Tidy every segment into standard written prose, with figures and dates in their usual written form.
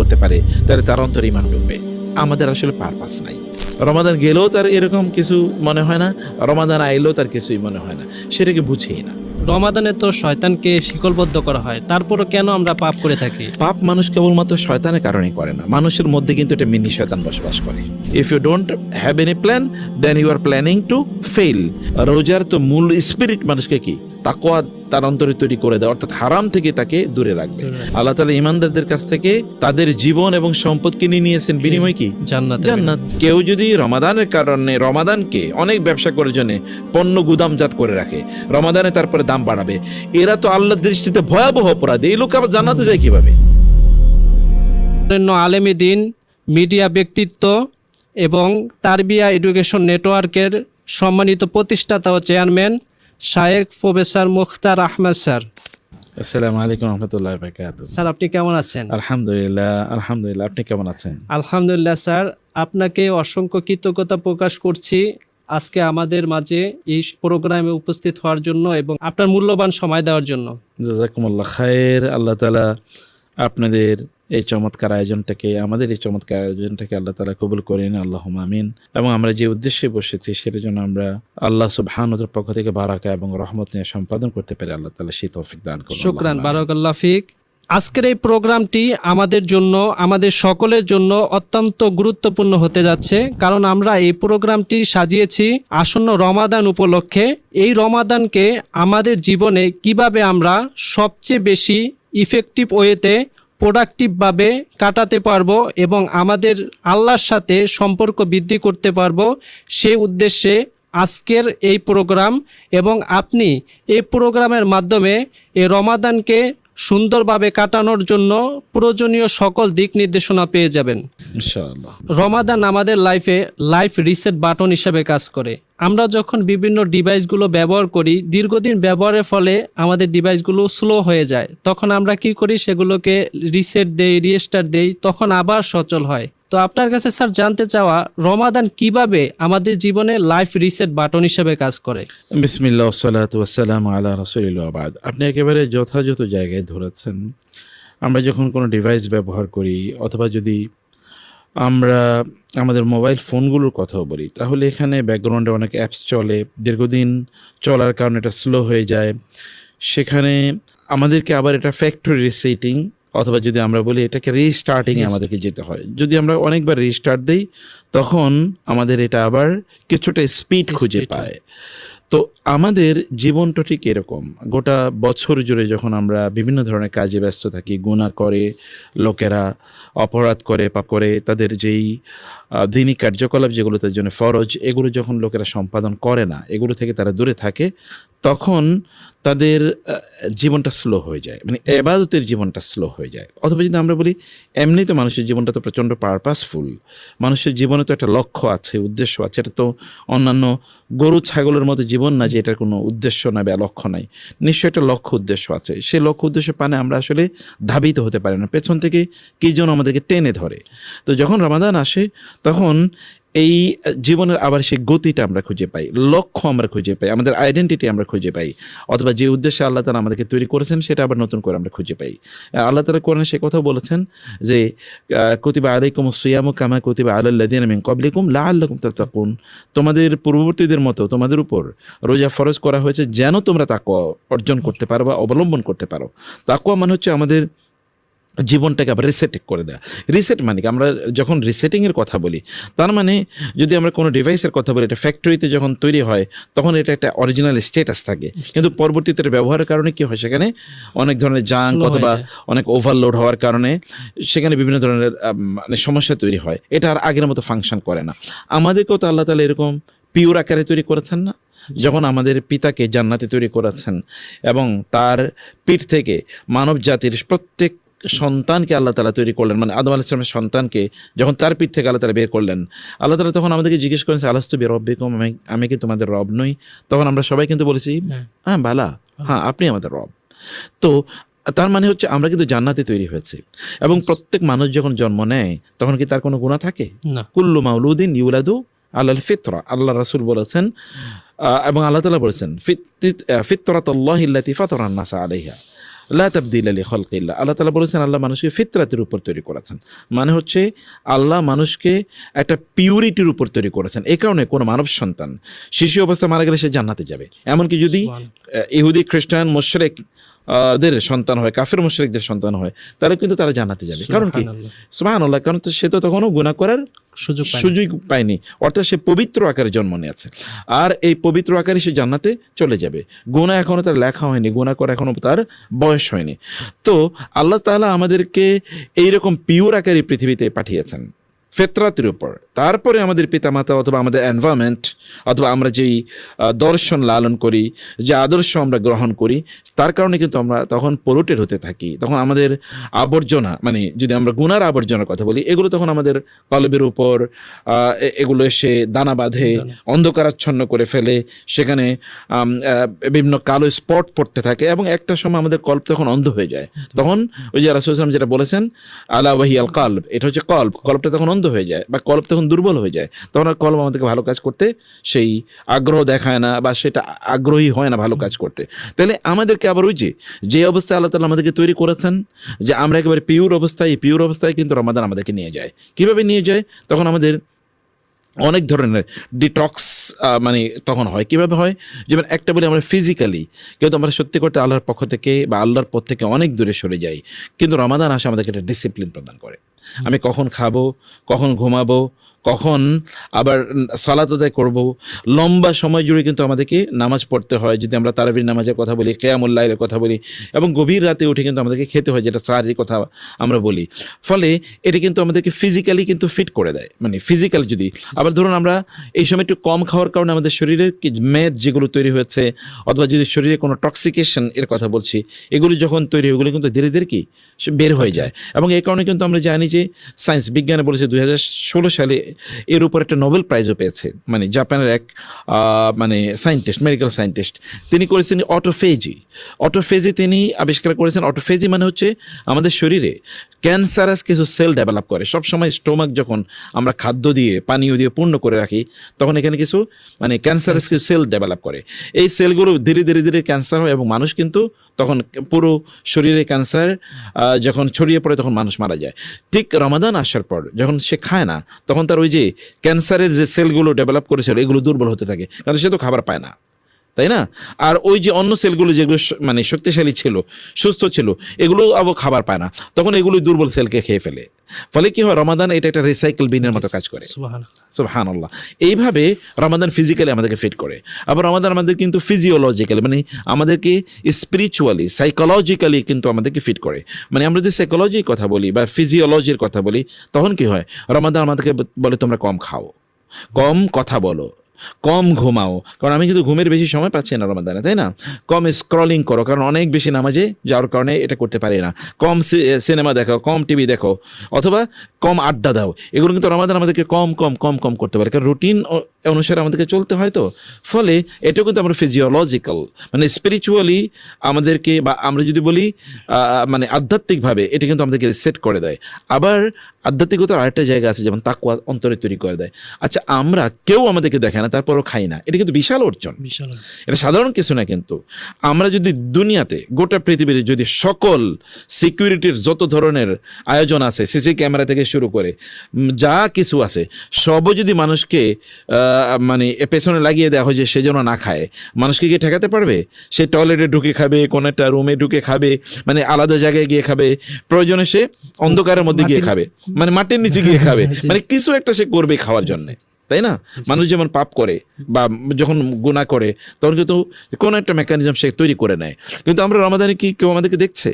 করতে পারে, তাহলে তার অন্তরে ঈমান ঢুকবে। আমাদের আসলে পারপাস নাই। রমাদান গেলেও তার এরকম কিছু মনে হয় না, রমাদান আইলেও তার কিছুই মনে হয় না, সেটাকে বুঝেই না। রমাদানে তো শয়তানকে শিকলবদ্ধ করা হয়, তারপরও কেন আমরা পাপ করে থাকি? পাপ মানুষ কেবলমাত্র শয়তানের কারণেই করে না, মানুষের মধ্যে কিন্তু একটা মিনি শয়তান বসবাস করে। If you don't have any plan, then you are planning to fail. রোজার তো মূল স্পিরিট মানুষকে কি তাকওয়া তার অন্তরে তৈরি করে দেয়, অর্থাৎ হারাম থেকে তাকে দূরে রাখবে। আল্লাহ তাআলা ঈমানদারদের কাছ থেকে তাদের জীবন এবং সম্পদ কিনে নিয়েছেন, বিনিময় কি? জান্নাত। কেউ যদি রমাদানের কারণে রমাদানকে অনেক ব্যবসা করার জন্য পণ্য গুদামজাত করে রাখে, রমাদানে তারপরে দাম বাড়াবে, এরা তো আল্লাহর দৃষ্টিতে ভয়াবহ অপরাধী। এই লোক আবার জান্নাতে যায় কিভাবে? আলেমী দিন, মিডিয়া ব্যক্তিত্ব এবং তারবিয়া এডুকেশন নেটওয়ার্কের সম্মানিত প্রতিষ্ঠাতা ও চেয়ারম্যান শায়েখ প্রফেসর মুখতার আহমেদ স্যার। আসসালামু আলাইকুম রহমতুল্লাহ বারাকাতুহু। স্যার, আপনি কেমন আছেন? আলহামদুলিল্লাহ, আলহামদুলিল্লাহ। আপনি কেমন আছেন? আলহামদুলিল্লাহ স্যার, আপনাকে অসংখ্য কৃতজ্ঞতা প্রকাশ করছি আজকে আমাদের মাঝে এই প্রোগ্রামে উপস্থিত হওয়ার জন্য এবং আপনার মূল্যবান সময় দেওয়ার জন্য। জাযাকুমুল্লাহ খায়ের। আল্লাহ তাআলা আপনাদের এই চমৎকার আয়োজনটাকে, আমাদের এই চমৎকার আয়োজনটাকে আল্লাহ তাআলা কবুল করেন, আল্লাহুম্মা আমিন। এবং আমরা যে উদ্দেশ্যে বসেছি সেটার জন্য আমরা আল্লাহ সুবহানাহু ওয়া তাআলার পক্ষ থেকে বারাকা এবং রহমত নিয়ে সম্পাদন করতে পারি, আল্লাহ তাআলা সেই তৌফিক দান করুন। শুকরান, বারাকাল্লাহ ফিক। আজকের এই প্রোগ্রামটি আমাদের জন্য, আমাদের সকলের জন্য অত্যন্ত গুরুত্বপূর্ণ হতে যাচ্ছে, কারণ আমরা এই প্রোগ্রামটি সাজিয়েছি আসন্ন রমাদান উপলক্ষে। এই রমাদানকে আমাদের জীবনে কিভাবে আমরা সবচেয়ে বেশি ইফেক্টিভ ওয়েতে প্রোডাক্টিভভাবে কাটাতে পারবো এবং আমাদের আল্লাহর সাথে সম্পর্ক বৃদ্ধি করতে পারবো, সেই উদ্দেশ্যে আজকের এই প্রোগ্রাম। এবং আপনি এই প্রোগ্রামের মাধ্যমে এই রমাদানকে সুন্দরভাবে কাটানোর জন্য প্রয়োজনীয় সকল দিক নির্দেশনা পেয়ে যাবেন ইনশাআল্লাহ। রমাদান আমাদের লাইফ রিসেট বাটন হিসেবে কাজ করে। আমরা যখন বিভিন্ন ডিভাইসগুলো ব্যবহার করি, দীর্ঘদিন ব্যবহারের ফলে আমাদের ডিভাইসগুলো স্লো হয়ে যায়, তখন আমরা কি করি, সেগুলোকে রিসেট দেই, রিস্টার্ট দেই, তখন আবার সচল হয়। তো আপনার কাছে স্যার জানতে চাওয়া, রমাদান কিভাবে আমাদের জীবনে লাইফ রিসেট বাটন হিসেবে কাজ করে? বিসমিল্লাহ ওয়াসসালাতু ওয়াসসালামু আলা রাসূলিল্লাহ ওয়া বাদ। আপনি একেবারে যথাযথ জায়গায় ধরেছেন। আমরা যখন কোনো ডিভাইস ব্যবহার করি, অথবা যদি আমরা আমাদের মোবাইল ফোনগুলোর কথাও বলি, তাহলে এখানে ব্যাকগ্রাউন্ডে অনেক অ্যাপস চলে, দীর্ঘদিন চলার কারণে এটা স্লো হয়ে যায়। সেখানে আমাদেরকে আবার এটা ফ্যাক্টরি রিসেটিং, অথবা যদি আমরা বলি এটাকে রিস্টার্টিংয়ে আমাদেরকে যেতে হয়। যদি আমরা অনেকবার রিস্টার্ট দিই, তখন আমাদের এটা আবার কিছুটা স্পিড খুঁজে পায়। তো আমাদের জীবনটা ঠিক এরকম। গোটা বছর জুড়ে যখন আমরা বিভিন্ন ধরনের কাজে ব্যস্ত থাকি, গুনাহ করে লোকেরা, অপরাধ করে, পাপ করে, তাদের যেই দৈনিক কার্যকলাপ যেগুলো তাদের জন্য ফরজ, এগুলো যখন লোকেরা সম্পাদন করে না, এগুলো থেকে তারা দূরে থাকে, তখন তাদের জীবনটা স্লো হয়ে যায়, মানে ইবাদতের জীবনটা স্লো হয়ে যায়। অথবা যদি আমরা বলি, এমনি তো মানুষের জীবনটা তো প্রচণ্ড পারপাসফুল, মানুষের জীবনে তো একটা লক্ষ্য আছে, উদ্দেশ্য আছে। এটা তো অন্যান্য গরু ছাগলের মতো জীবন না যে এটার কোনো উদ্দেশ্য নাই বা লক্ষ্য নাই। নিশ্চয়ই একটা লক্ষ্য উদ্দেশ্য আছে। সেই লক্ষ্য উদ্দেশ্য পানে আমরা আসলে ধাবিত হতে পারি না, পেছন থেকে কী যেন আমাদেরকে টেনে ধরে। তো যখন রমাদান আসে, তখন এই জীবনের আবার সেই গতিটা আমরা খুঁজে পাই, লক্ষ্য আমরা খুঁজে পাই, আমাদের আইডেন্টিটি আমরা খুঁজে পাই, অথবা যে উদ্দেশ্যে আল্লাহ তাআলা আমাদেরকে তৈরি করেছেন সেটা আবার নতুন করে আমরা খুঁজে পাই। আল্লাহ তাআলা কোরআনে সে কথা বলেছেন যে কুতিবা আলাইকুমুস সিয়ামু কামা কুতিবা আলাল লাযিনা মিন ক্বাবলিকুম লাআল্লাকুম তাত্তাকুন। তোমাদের পূর্ববর্তীদের মতো তোমাদের উপর রোজা ফরজ করা হয়েছে যেন তোমরা তাকওয়া অর্জন করতে পারো বা অবলম্বন করতে পারো। তাকওয়া মানে হচ্ছে আমাদের জীবনটাকে আবার রিসেট করে দেয়। রিসেট মানে কি, আমরা যখন রিসেটিংয়ের কথা বলি, তার মানে যদি আমরা কোনো ডিভাইসের কথা বলি, এটা ফ্যাক্টরিতে যখন তৈরি হয় তখন এটা একটা অরিজিনাল স্ট্যাটাস থাকে, কিন্তু পরবর্তীতে ব্যবহারের কারণে কি হয়, সেখানে অনেক ধরনের জাঙ্ক অথবা অনেক ওভারলোড হওয়ার কারণে সেখানে বিভিন্ন ধরনের মানে সমস্যা তৈরি হয়, এটা আর আগের মতো ফাংশন করে না। আমাদেরকেও তো আল্লাহ তাআলা এরকম পিওর আকারে তৈরি করেছেন না? যখন আমাদের পিতাকে জান্নাতে তৈরি করেছেন এবং তার পিঠ থেকে মানব জাতির প্রত্যেক সন্তানকে আল্লাহ তাআলা তৈরি করলেন, মানে আদম আলাইহিস সালামের সন্তানকে যখন তার পিঠ থেকে আল্লাহ তাআলা বের করলেন, আল্লাহ তাআলা তখন আমাদেরকে জিজ্ঞেস করেন, আলাস্তু বিরাব্বিকুম, আমি কি তোমাদের রব নই? তখন আমরা সবাই কিন্তু বলেছি হ্যাঁ বালা, হ্যাঁ আপনি আমাদের রব। তো তার মানে হচ্ছে আমরা কিন্তু জান্নাতে তৈরি হয়েছে। এবং প্রত্যেক মানুষ যখন জন্ম নেয় তখন কি তার কোনো গুনাহ থাকে? কুল্লু মাউলুদিন ইউলাদু আলাল ফিতরা, আল্লাহ রাসূল বলেছেন এবং আল্লাহ তাআলা বলেছেন ফিতরাতুল্লাহি আল্লাতী ফাতারান নাসা আলাইহা। লা তাবদীলা লিখালকিল্লাহ, আল্লাহ তাআলা বলেছেন আল্লাহ মানুষকে ফিতরাতের উপর তৈরি করেছেন, মানে হচ্ছে আল্লাহ মানুষকে একটা পিউরিটির উপর তৈরি করেছেন। এই কারণে কোনো মানব সন্তান শিশু অবস্থায় মারা গেলে সে জান্নাতে যাবে, এমনকি যদি ইহুদি খ্রিস্টান মুশরিক দের সন্তান হয়, কাফের মুশরিকদের সন্তান হয়, তাহলে কিন্তু তারা জান্নাতে যাবে। কারণ কি? সুবহানাল্লাহ, কারণ সে তো তখনও গুনাহ করার সুযোগ পায়নি, অর্থাৎ সে পবিত্র আকারে জন্ম নিয়েছে, আর এই পবিত্র আকারে সে জান্নাতে চলে যাবে। গুনাহ এখনো তার লেখা হয়নি, গুনাহ করা এখনো তার বয়স হয়নি। তো আল্লাহ তাআলা আমাদেরকে এইরকম পিওর আকারে পৃথিবীতে পাঠিয়েছেন ফিতরাতের উপর। তারপরে আমাদের পিতামাতা অথবা আমাদের এনভায়রনমেন্ট অথবা আমরা যেই দর্শন লালন করি, যে আদর্শ আমরা গ্রহণ করি, তার কারণে কিন্তু আমরা তখন পলুটেড হতে থাকি। তখন আমাদের আবর্জনা, মানে যদি আমরা গুনার আবর্জনার কথা বলি, এগুলো তখন আমাদের কলবের উপর এগুলো এসে দানা বাঁধে, অন্ধকারাচ্ছন্ন করে ফেলে, সেখানে বিভিন্ন কালো স্পট পড়তে থাকে এবং একটা সময় আমাদের কল্প তখন অন্ধ হয়ে যায়। তখন ওই যে রাসূল সাল্লাল্লাহু আলাইহি ওয়াসাল্লাম যেটা বলেছেন, আলা ওয়াহিয়াল কলব, এটা হচ্ছে কল্পটা তখন অন্ধ হয়ে যায় বা কল্প তখন দুর্বল হয়ে যায়। তখন আর কলব আমাদেরকে ভালো কাজ করতে সেই আগ্রহ দেখায় না বা সেটা আগ্রহী হয় না ভালো কাজ করতে। তাহলে আমাদেরকে আবার ওই যে অবস্থায় আল্লাহ তাআলা আমাদেরকে তৈরি করেছেন, যে আমরা একেবারে পিওর অবস্থায়, এই পিওর অবস্থায় কিন্তু রমাদান আমাদেরকে নিয়ে যায়। কিভাবে নিয়ে যায়? তখন আমাদের অনেক ধরনের ডিটক্স মানে তখন হয়। কিভাবে হয়? যেমন একটা বলি, আমরা ফিজিক্যালি কিন্তু আমরা সত্যি করতে আল্লাহর পক্ষ থেকে বা আল্লাহর পথ থেকে অনেক দূরে সরে যাই, কিন্তু রমাদান আসে আমাদেরকে একটা ডিসিপ্লিন প্রদান করে। আমি কখন খাবো, কখন ঘুমাবো, কখন আবার সালাত আদায় করব, লম্বা সময় জুড়ে কিন্তু আমাদেরকে নামাজ পড়তে হয়। যদি আমরা তারাবির নামাজের কথা বলি, কিয়ামুল লাইলের কথা বলি, এবং গভীর রাতে উঠে কিন্তু আমাদেরকে খেতে হয়, যেটা সাহরির কথা আমরা বলি। ফলে এটা কিন্তু আমাদেরকে ফিজিক্যালি কিন্তু ফিট করে দেয়, মানে ফিজিক্যাল। যদি আবার ধরুন আমরা এই সময় একটু কম খাওয়ার কারণে আমাদের শরীরের মেদ যেগুলো তৈরি হয়েছে, অথবা যদি শরীরে কোনো টক্সিকেশন এর কথা বলছি, এগুলি যখন তৈরি হয়, এগুলো কিন্তু ধীরে ধীরে কি বের হয়ে যায়। এবং এই কারণে কিন্তু আমরা জানি যে সায়েন্স বিজ্ঞানে বলেছে 2016 সালে এর উপর একটা নোবেল প্রাইজও পেয়েছে, মানে জাপানের এক মানে সায়েন্টিস্ট, মেডিকেল সায়েন্টিস্ট, তিনি করেছেন অটোফেজি তিনি আবিষ্কার করেছেন। অটোফেজি মানে হচ্ছে আমাদের শরীরে ক্যান্সারাস কিছু সেল ডেভেলপ করে। সবসময় স্টোমাক যখন আমরা খাদ্য দিয়ে, পানীয় দিয়ে পূর্ণ করে রাখি, তখন এখানে কিছু মানে ক্যান্সারাস কিছু সেল ডেভেলপ করে। এই সেলগুলো ধীরে ধীরে ধীরে ক্যান্সার হয় এবং মানুষ কিন্তু তখন পুরো শরীরে ক্যান্সার যখন ছড়িয়ে পড়ে, তখন মানুষ মারা যায়। ঠিক রমাদান আসার পর যখন সে খায় না, তখন তার ওই যে ক্যান্সারের যে সেলগুলো ডেভেলপ করেছিল, এগুলো দুর্বল হতে থাকে, কারণ সে তো খাবার পায় না, তাই না? আর ওই যে অন্য সেলগুলো যেগুলো মানে শক্তিশালী ছিল, সুস্থ ছিল, এগুলো আবার খাবার পায় না, তখন এগুলো দুর্বল সেলকে খেয়ে ফেলে। ফলে কি হয়? রমাদান এটা একটা রিসাইকেল বিনের মতো কাজ করে। সুবহানাল্লাহ। এইভাবে রমাদান ফিজিক্যালি আমাদেরকে ফিট করে। আবার রমাদান আমাদের কিন্তু ফিজিওলজিক্যালি, মানে আমাদেরকে স্পিরিচুয়ালি, সাইকোলজিক্যালি কিন্তু আমাদেরকে ফিট করে। মানে আমরা যদি সাইকোলজির কথা বলি বা ফিজিওলজির কথা বলি, তখন কি হয়? রমাদান আমাদেরকে বলে তোমরা কম খাও, কম কথা বলো, কম ঘুমাও, কারণ আমি কিন্তু ঘুমের বেশি সময় পাচ্ছি না রমাদানে, তাই না? কম স্ক্রলিং করো, কারণ অনেক বেশি নামাজে যাওয়ার কারণে এটা করতে পারি না। কম সিনেমা দেখো, কম টিভি দেখো, অথবা কম আড্ডা দাও। এগুলো কিন্তু রমাদান আমাদেরকে কম কম কম কম করতে পারে, কারণ রুটিন অনুসারে আমাদেরকে চলতে হয়। তো ফলে এটাও কিন্তু আমরা ফিজিওলজিক্যাল, মানে স্পিরিচুয়ালি আমাদেরকে, বা আমরা যদি বলি মানে আধ্যাত্মিকভাবে, এটা কিন্তু আমাদেরকে সেট করে দেয়। আবার আধ্যাত্মিকতার আরেকটা জায়গা আছে, যেমন তাকওয়া অন্তরে তৈরি করে দেয়। আচ্ছা, আমরা কেউ আমাদেরকে দেখে না, তারপরও খাই না, এটা কিন্তু বিশাল অর্জন, এটা সাধারণ কিছু না। কিন্তু আমরা যদি দুনিয়াতে, গোটা পৃথিবীর যদি সকল সিকিউরিটির যত ধরনের আয়োজন আছে, সিসি ক্যামেরা থেকে শুরু করে যা কিছু আছে, সবও যদি মানুষকে মানে পেছনে লাগিয়ে দেওয়া হয় যে সে যেন না খায়, মানুষকে গিয়ে ঠেকাতে পারবে? সে টয়লেটে ঢুকে খাবে, কোনো একটা রুমে ঢুকে খাবে, মানে আলাদা জায়গায় গিয়ে খাবে, প্রয়োজনে সে অন্ধকারের মধ্যে গিয়ে খাবে, মানে মাটির নিচে গিয়ে খাবে, মানে কিছু একটা সে করবে খাওয়ার জন্য, তাই না? মানুষ যেমন পাপ করে বা যখন গুনাহ করে, তখন কিন্তু কোনো একটা মেকানিজম সে তৈরি করে নেয়। কিন্তু আমরা রমাদানে কি কেউ আমাদেরকে দেখছে?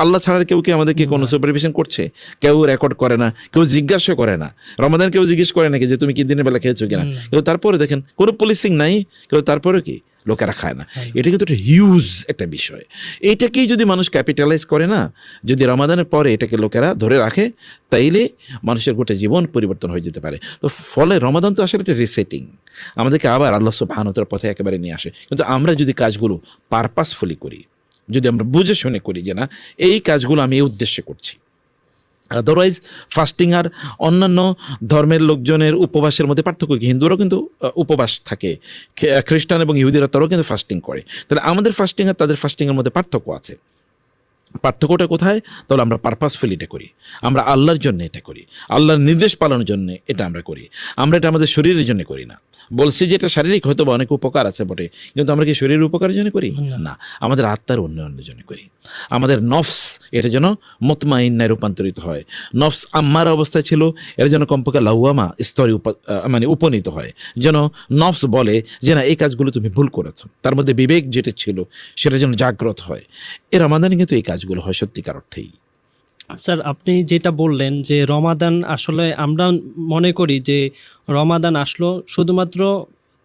আল্লাহ ছাড়া কেউ কি আমাদেরকে কোনো সুপারভিশন করছে? কেউ রেকর্ড করে না, কেউ জিজ্ঞাসা করে না। রমাদান কেউ জিজ্ঞেস করে নাকি যে তুমি কি দিনের বেলা খেয়েছো কিনা? কিন্তু তারপরে দেখেন কোনো পুলিশিং নাই, কিন্তু তারপরে কি লোকেরা খায় না। এটা কিন্তু একটা হিউজ একটা বিষয়। এইটাকেই যদি মানুষ ক্যাপিটালাইজ করে না, যদি রমাদানের পরে এটাকে লোকেরা ধরে রাখে, তাইলে মানুষের গোটা জীবন পরিবর্তন হয়ে যেতে পারে। তো ফলে রমাদান তো আসলে একটা রিসেটিং, আমাদেরকে আবার আল্লাহ সুবহানাহু ওয়া তাআলার পথে একেবারে নিয়ে আসে। কিন্তু আমরা যদি কাজগুলো পারপাসফুলি করি, যদি আমরা বুঝে শুনে করি যে না, এই কাজগুলো আমি এই উদ্দেশ্যে করছি, আদারওয়াইজ ফাস্টিং আর অন্যান্য ধর্মের লোকজনের উপবাসের মধ্যে পার্থক্য কি? হিন্দুরাও কিন্তু উপবাস থাকে, খ্রিস্টান এবং ইহুদিরা তারাও কিন্তু ফাস্টিং করে। তাহলে আমাদের ফাস্টিং আর তাদের ফাস্টিংয়ের মধ্যে পার্থক্য আছে। পার্থক্যটা কোথায়? তাহলে আমরা পারপাসফুল এটা করি, আমরা আল্লাহর জন্য এটা করি, আল্লাহর নির্দেশ পালনের জন্য এটা আমরা করি, আমরা এটা আমাদের শরীরের জন্য করি না। বলছি যে এটা শারীরিক হয়তো বা অনেক উপকার আছে বটে, কিন্তু আমরা কি শরীরের উপকারের জন্য করি? না, আমাদের আত্মার উন্নয়নের জন্য করি। আমাদের নফস এটা যেন মুতমাইন্নায় রূপান্তরিত হয়, নফস আম্মার অবস্থায় ছিল এর যেন কমপক্ষে লাউয়ামা স্তরে মানে উপনীত হয়, যেন নফস বলে যে না এই কাজগুলো তুমি ভুল করেছো, তার মধ্যে বিবেক যেটা ছিল সেটা যেন জাগ্রত হয়। এর আমাদের কিন্তু এই কাজগুলো হয় সত্যিকার অর্থেই। স্যার, আপনি যেটা বললেন যে রমাদান, আসলে আমরা মনে করি যে রমাদান আসলো শুধুমাত্র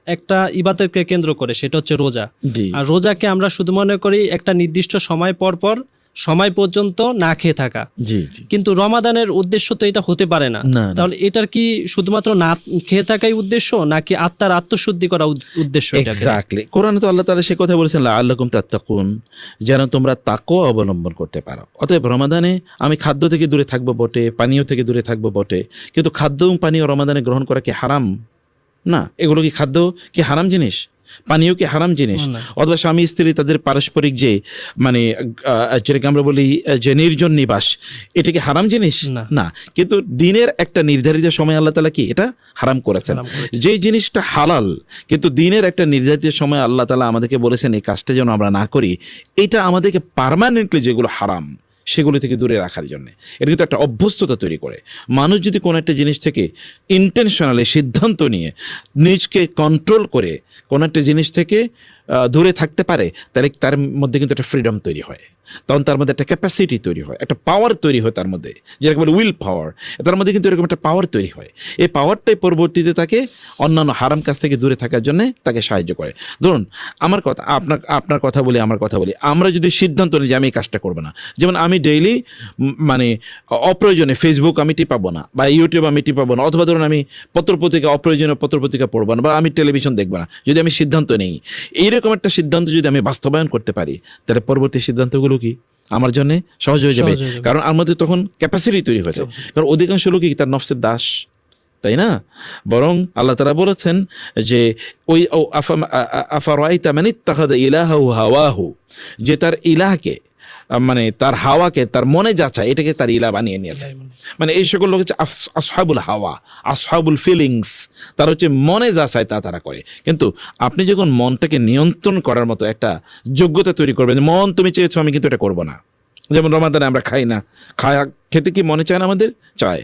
একটা ইবাদতকে কেন্দ্র করে, সেটা হচ্ছে রোজা। জি আর রোজাকে আমরা শুধু মনে করি একটা নির্দিষ্ট সময় পর সময় পর্যন্ত না খেয়ে থাকা, জি জি কিন্তু রমাদানের উদ্দেশ্য তো এটা হতে পারে না। না, না। তাহলে এটার কি শুধুমাত্র না খেয়ে থাকাই উদ্দেশ্য, নাকি আত্মার আত্মশুদ্ধি করা উদ্দেশ্য? এক্স্যাক্টলি, কোরআনে তো আল্লাহ তাআলা সে কথা বলেছেন লাআল্লাকুম তাত্তাকুন, যেন তোমরা তাকওয়া অবলম্বন করতে পারো। অতএব রমাদানে আমি খাদ্য থেকে দূরে থাকবো বটে, পানীয় থেকে দূরে থাকবো বটে, কিন্তু খাদ্য এবং পানীয় রমাদানে গ্রহণ করা কি হারাম? না। এগুলো কি খাদ্য কি হারাম জিনিস? পানীয় কি হারাম জিনিস? না। অথবা স্বামী স্ত্রী তাদের পারস্পরিক যে মানে যেটাকে আমরা বলি যে নির্জন নিবাস, এটা কি হারাম জিনিস? না। না। কিন্তু দিনের একটা নির্ধারিত সময় আল্লাহ তাআলা কি এটা হারাম করেছেন। যেই জিনিসটা হালাল, কিন্তু দিনের একটা নির্ধারিত সময় আল্লাহ তাআলা আমাদেরকে বলেছেন এই কাজটা যেন আমরা না করি, এটা আমাদেরকে পার্মানেন্টলি যেগুলো হারাম সেগুলো থেকে দূরে রাখার জন্য এটা কিন্তু একটা অভ্যস্ততা তৈরি করে। মানুষ যদি কোনো একটা জিনিস থেকে ইন্টেনশনালি সিদ্ধান্ত নিয়ে নিজকে কন্ট্রোল করে কোনো একটা জিনিস থেকে দূরে থাকতে পারে, তাহলে তার মধ্যে কিন্তু একটা ফ্রিডম তৈরি হয়, তখন তার মধ্যে একটা ক্যাপাসিটি তৈরি হয়, একটা পাওয়ার তৈরি হয় তার মধ্যে, যেরকম বলে উইল পাওয়ার, তার মধ্যে কিন্তু এরকম একটা পাওয়ার তৈরি হয়। এই পাওয়ারটাই পরবর্তীতে তাকে অন্যান্য হারাম কাজ থেকে দূরে থাকার জন্য তাকে সাহায্য করে। ধরুন আমার কথা, আপনার কথা বলি, আমার কথা বলি, আমরা যদি সিদ্ধান্ত নিই যে আমি এই কাজটা করবো না, যেমন আমি ডেইলি মানে অপ্রয়োজনে ফেসবুক আমি টিপাবো না, বা ইউটিউব আমি টিপাবো না, অথবা ধরুন আমি পত্রপত্রিকা অপ্রয়োজনীয় পত্রপত্রিকা পড়বো না, বা আমি টেলিভিশন দেখবো না, যদি আমি সিদ্ধান্ত নেই, এইরকম একটা সিদ্ধান্ত যদি আমি বাস্তবায়ন করতে পারি, তাহলে পরবর্তী সিদ্ধান্তগুলো কি আমার জন্য সহজ হয়ে যাবে, কারণ আমাদের তখন ক্যাপাসিটি তৈরি হয়েছে। কারণ অধিকাংশ লোকই তার নফসের দাস, তাই না? বরং আল্লাহ তাআলা বলেছেন যে ওই আফারাইতা মান ইত্তাখাযা ইলাহাহু হাওয়াহু, যে তার ইলাহকে মানে তার হাওয়াকে তার মনে যা চায় এটাকে তার ইলাহ বানিয়ে নিয়েছে। মানে এই সকল লোক হচ্ছে আসহাবুল হাওয়া, আসহাবুল ফিলিংস, তার হচ্ছে মনে যা চায় তা তারা করে। কিন্তু আপনি যখন মনটাকে নিয়ন্ত্রণ করার মতো একটা যোগ্যতা তৈরি করবেন, মন তুমি চেয়েছো আমি কিন্তু এটা করবো না, যেমন রমাদানে আমরা খাই না, খেতে কি মনে চায় না? আমাদের চায়।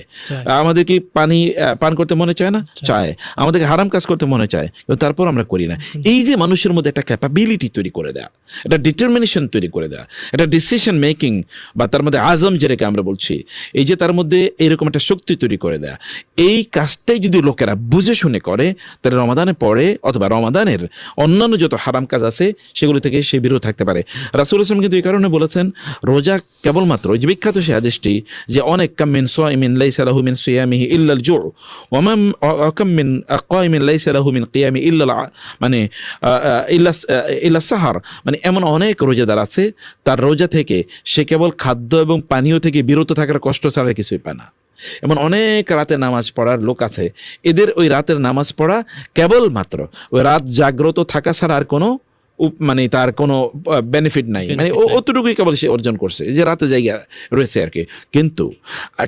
আমাদের কি পানি পান করতে মনে চায় না? চায়। আমাদেরকে হারাম কাজ করতে মনে চায়, কিন্তু তারপর আমরা করি না। এই যে মানুষের মধ্যে একটা ক্যাপাবিলিটি তৈরি করে দেয়া, একটা ডিটারমিনেশন তৈরি করে দেয়া, একটা ডিসিশন মেকিং, বা তার মধ্যে আজম যেটাকে আমরা বলছি, এই যে তার মধ্যে এরকম একটা শক্তি তৈরি করে দেয়া, এই কাজটাই যদি লোকেরা বুঝে শুনে করে, তাহলে রমাদানে পরে অথবা রমাদানের অন্যান্য যত হারাম কাজ আছে সেগুলো থেকে সে বিরত থাকতে পারে। রাসূল সাল্লাল্লাহু আলাইহি ওয়াসাল্লাম কিন্তু এই কারণে বলেছেন, রোজা কেবলমাত্র ওই যে বিখ্যাত সে হাদিসটি যে অনেক কাম মিন সাইমিন লাইসা লাহু মিন সিয়ামিহি ইল্লাল জু' ওয়া কাম মিন কাইমিন লাইসা লাহু মিন কিয়ামি ইল্লা মানে ইল্লা সাহার, মানে এমন অনেক রোজাদার আছে তার রোজা থেকে সে কেবল খাদ্য এবং পানীয় থেকে বিরত থাকার কষ্ট ছাড়া কিছুই পায় না। এমন অনেক রাতে নামাজ পড়ার লোক আছে, এদের ওই রাতের নামাজ পড়া কেবলমাত্র ওই রাত জাগ্রত থাকা ছাড়া আর কোনো মানে তার কোনো বেনিফিট নাই, মানে অতটুকুই কেবল সে অর্জন করছে যে রাতে জায়গা রয়েছে আর কি। কিন্তু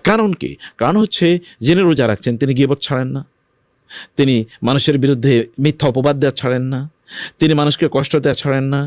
কারণ কি? কারণ হচ্ছে যিনি রোজা রাখছেন তিনি গীবত ছাড়েন না, তিনি মানুষের বিরুদ্ধে মিথ্যা অপবাদ দেওয়া ছাড়েন না, তিনি মানুষকে কষ্ট দেওয়া ছাড়েন না,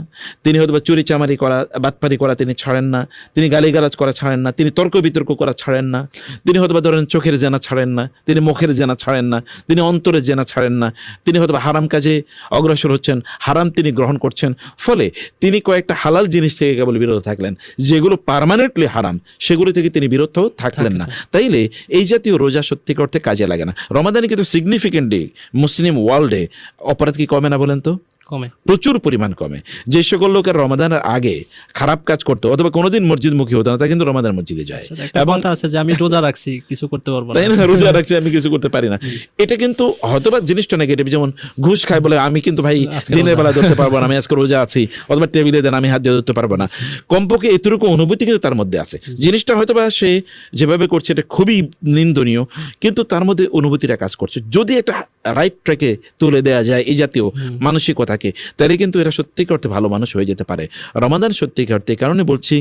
তিনি হয়তো বা চুরি চামারি করা বাটপারি করা তিনি ছাড়েন না, তিনি গালিগালাজ করা ছাড়েন না, তিনি তর্ক বিতর্ক করা ছাড়েন না, তিনি হয়তো বা ধরেন চোখের জেনা ছাড়েন না, তিনি মুখের জেনা ছাড়েন না, তিনি অন্তরের জেনা ছাড়েন না, তিনি হয়তো বা হারাম কাজে অগ্রসর হচ্ছেন, হারাম তিনি গ্রহণ করছেন, ফলে তিনি কয়েকটা হালাল জিনিস থেকে কেবল বিরত থাকলেন, যেগুলো পার্মানেন্টলি হারাম সেগুলো থেকে তিনি বিরত থাকলেন না। তাইলে এই জাতীয় রোজা সত্যিকার অর্থে কাজে লাগে না। রমাদানে কিন্তু সিগনিফিকেন্টলি মুসলিম ওয়ার্ল্ডে অপরাধ কি কমে না বলেন তো? কমে, প্রচুর পরিমাণ কমে। যে সকল লোকের রমাদানের আগে খারাপ কাজ করতো অথবা কোনোদিন মসজিদমুখী হতো না, তা কিন্তু রমাদান মসজিদে যায়। এবং কথা আছে যে আমি রোজা রাখছি কিছু করতে পারবো না, তাই না? রোজা রাখছি আমি কিছু করতে পারি না, এটা কিন্তু হয়তোবা জিনিসটা নেগেটিভ। যেমন ঘুষ খায় বলে আমি কিন্তু ভাই দিনের বেলা ধরতে পারবো না, আমি আজকে রোজা আছি, অথবা টেবিলে দেন আমি হাত দিয়ে ধরতে পারবো না, কমপক্ষে এতটুকু অনুভূতি কিন্তু তার মধ্যে আছে। জিনিসটা হয়তোবা সে যেভাবে করছে এটা খুবই নিন্দনীয়, কিন্তু তার মধ্যে অনুভূতিটা কাজ করছে। যদি একটা রাইট ট্র্যাকে তুলে দেওয়া যায় এই জাতীয় মানসিকতাকে, তাহলে কিন্তু এরা সত্যিকার অর্থে ভালো মানুষ হয়ে যেতে পারে। রমাদান সত্যিকার অর্থে কারণে বলছি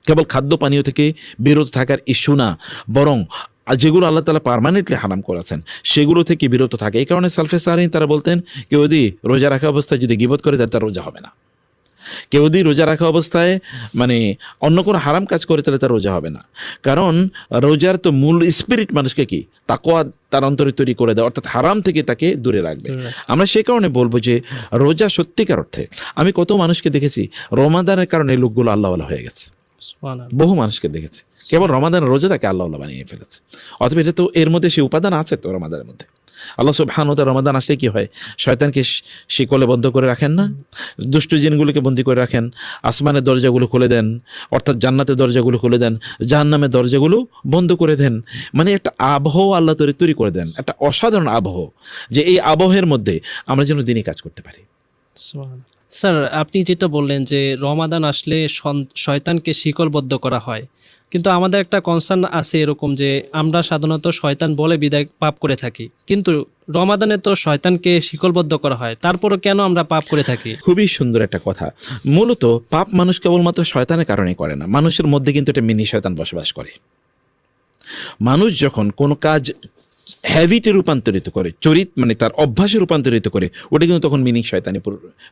কেবল খাদ্য পানীয় থেকে বিরত থাকার ইস্যু না, বরং যেগুলো আল্লাহ তাআলা পার্মানেন্টলি হারাম করেছেন সেগুলো থেকে বিরত থাকে। এই কারণে সালফে সালিহিন তারা বলতেন, কেউ যদি রোজা রাখা অবস্থায় যদি গীবত করে তার রোজা হবে না। কেউ যদি রোজা রাখা অবস্থায় মানে অন্য কোনো হারাম কাজ করে তাহলে তার রোজা হবে না। কারণ রোজার তো মূল স্পিরিট মানুষকে কি তাকওয়া তার অন্তরে তৈরি করে দেয়, অর্থাৎ হারাম থেকে তাকে দূরে রাখবে। আমরা সেই কারণে বলবো যে রোজা সত্যিকার অর্থে, আমি কত মানুষকে দেখেছি রমাদানের কারণে এই লোকগুলো আল্লাহওয়ালা হয়ে গেছে, বহু মানুষকে দেখেছি কেবল রমাদানের রোজা তাকে আল্লাহওয়ালা বানিয়ে ফেলেছে। অথবা এটা তো এর মধ্যে সেই উপাদান আছে তো রমাদানের মধ্যে। আল্লাহ সুবহানাহু ওয়া তাআলা রমাদান আসলে কি হয়, শয়তানকে শিকলে বন্ধ করে রাখেন না, দুষ্ট জিনগুলোকে বন্দী করে রাখেন, আসমানের দরজাগুলো খুলে দেন, অর্থাৎ জান্নাতের দরজাগুলো খুলে দেন, জাহান্নামের দরজাগুলো বন্ধ করে দেন। মানে একটা আবহাওয়া আল্লাহ তৈরি করে দেন, একটা অসাধারণ আবহাওয়া, যে এই আবহের মধ্যে আমরা যেন দিনই কাজ করতে পারি। স্যার, আপনি যেটা বললেন যে রমাদান আসলে শয়তানকে শিকলবদ্ধ করা হয়, কিন্তু আমাদের একটা কনসার্ন আছে এরকম যে আমরা সাধারণত শয়তান বলে বিদায় পাপ করে থাকি, কিন্তু রমাদানে তো শয়তানকে শিকলবদ্ধ করা হয়, তারপরও কেন আমরা পাপ করে থাকি? খুবই সুন্দর একটা কথা। মূলত পাপ মানুষ কেবলমাত্র শয়তানের কারণে করে না, মানুষের মধ্যে কিন্তু একটা মিনি শয়তান বসবাস করে। মানুষ যখন কোনো কাজ হ্যাবিটে রূপান্তরিত করে, মানে তার অভ্যাসে রূপান্তরিত করে, ওটা কিন্তু তখন মিনি শয়তানে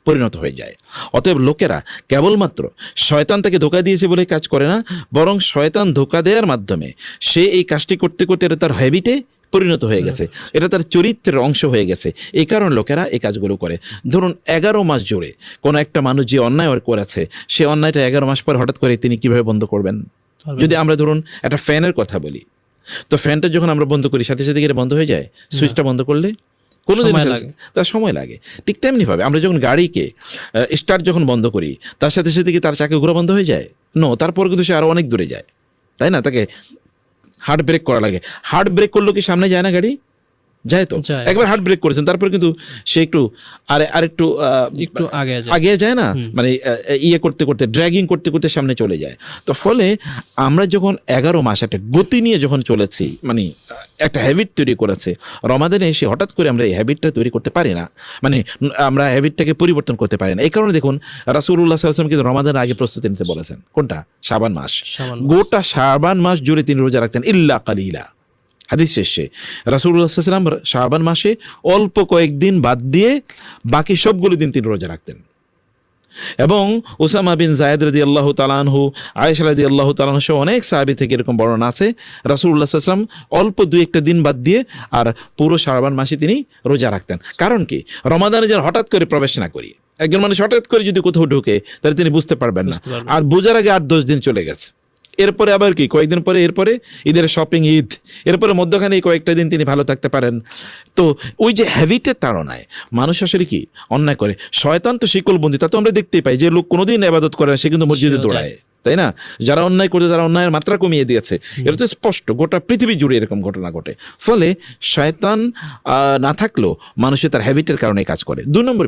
পরিণত হয়ে যায়। অতএব লোকেরা কেবলমাত্র শয়তান তাকে ধোকা দিয়েছে বলে কাজ করে না, বরং শয়তান ধোকা দেওয়ার মাধ্যমে সে এই কাজটি করতে করতে এটা তার হ্যাবিটে পরিণত হয়ে গেছে, এটা তার চরিত্রের অংশ হয়ে গেছে। এই কারণে লোকেরা এই কাজগুলো করে। ধরুন 11 মাস জুড়ে কোনো একটা মানুষ যে অন্যায় করেছে, সে অন্যায়টা 11 মাস পর হঠাৎ করে তিনি কিভাবে বন্ধ করবেন? যদি আমরা ধরুন একটা ফ্যানের কথা বলি, তো ফ্যানটা যখন আমরা বন্ধ করি সাথে সাথে গিয়ে বন্ধ হয়ে যায়? সুইচটা বন্ধ করলে কোনো দিন তার সময় লাগে। ঠিক তেমনিভাবে আমরা যখন গাড়িকে স্টার্ট যখন বন্ধ করি, তার সাথে সাথে কি তার চাকা ঘোরা বন্ধ হয়ে যায়? নো, তারপর কিন্তু সে আরও অনেক দূরে যায়, তাই না? তাকে হার্ড ব্রেক করা লাগে। হার্ড ব্রেক করলেও কি সামনে যায় না গাড়ি? যায় তো। একবার হার্ড ব্রেক করেছেন, তারপর কিন্তু সে একটু আরেকটু আগে যায় না, মানে ইয়ে করতে করতে, ড্র্যাগিং করতে করতে সামনে চলে যায়। তো ফলে আমরা যখন 11 মাস একটা গতি নিয়ে যখন চলেছি, মানে একটা হ্যাবিট তৈরি করেছে, রমাদানে এসে হঠাৎ করে আমরা এই হ্যাবিটটা তৈরি করতে পারি না, মানে আমরা হ্যাবিটটাকে পরিবর্তন করতে পারি না। এই কারণে দেখুন রাসূলুল্লাহ সাল্লাল্লাহু আলাইহি ওয়াসাল্লাম কিন্তু রমাদানের আগে প্রস্তুতি নিতে বলেছেন। কোনটা? শাবান মাস। গোটা শাবান মাস জুড়ে তিনি রোজা রাখতেন, ইল্লা কালিলা। হাদিস শেষে রাসূলুল্লাহ সাল্লাল্লাহু আলাইহি ওয়াসাল্লাম শাবান মাসে অল্প কয়েকদিন বাদ দিয়ে বাকি সবগুলো দিন তিনি রোজা রাখতেন। এবং উসামা বিন যায়েদ রাদিয়াল্লাহু তাআলা আনহু, আয়েশা রাদিয়াল্লাহু তাআলা আনহু সহ অনেক সাহাবী থেকে এরকম বর্ণনা আছে, রাসূলুল্লাহ সাল্লাল্লাহু আলাইহি ওয়াসাল্লাম অল্প 2-1টা দিন বাদ দিয়ে আর পুরো শাবান মাসে তিনি রোজা রাখতেন। কারণ কি? রমাদানে যেন হঠাৎ করে প্রবেশ না করি। একজন মানুষ হঠাৎ করে যদি কোথাও ঢোকে তাহলে তিনি বুঝতে পারবেন না, আর বোঝার আগে 8-10 দিন চলে গেছে। এরপরে আবার কি কয়েকদিন পরে, এরপরে ঈদের শপিং, ঈদ, এরপরে মধ্যখানে কয়েকটা দিন তিনি ভালো থাকতে পারেন। তো ওই যে হ্যাবিটের তাড়নায় মানুষ আসলে কি অন্যায় করে। শয়তান তো শিকলবন্দি, তা তো আমরা দেখতেই পাই। যে লোক কোনোদিন ইবাদত করে না সে কিন্তু মসজিদে দৌড়ায়, তাই না? যারা অন্যায় করে, যারা অন্যায়ের মাত্রা কমিয়ে দিয়েছে, এটা তো স্পষ্ট, গোটা পৃথিবী জুড়ে এরকম ঘটনা ঘটে। ফলে শয়তান না থাকলেও মানুষের তার হ্যাবিটের কারণে কাজ করে। 2 নম্বর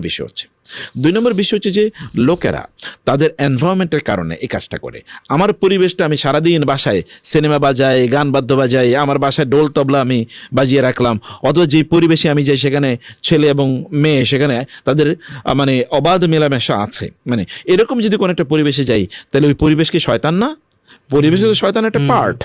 বিষয় হচ্ছে যে লোকেরা তাদের এনভায়রনমেন্টের কারণে এই কাজটা করে। আমার পরিবেশটা, আমি সারাদিন বাসায় সিনেমা বাজাই, গান বাদ্য বাজাই, আমার বাসায় ডোল তবলা আমি বাজিয়ে রাখলাম, অথবা যে পরিবেশে আমি যাই সেখানে ছেলে এবং মেয়ে, সেখানে তাদের মানে অবাধ মেলামেশা আছে, মানে এরকম যদি কোনো একটা পরিবেশে যাই, তাহলে ওই পরিবেশ কি শয়তান না? পরিবেশে তো শয়তানের একটা পার্ট,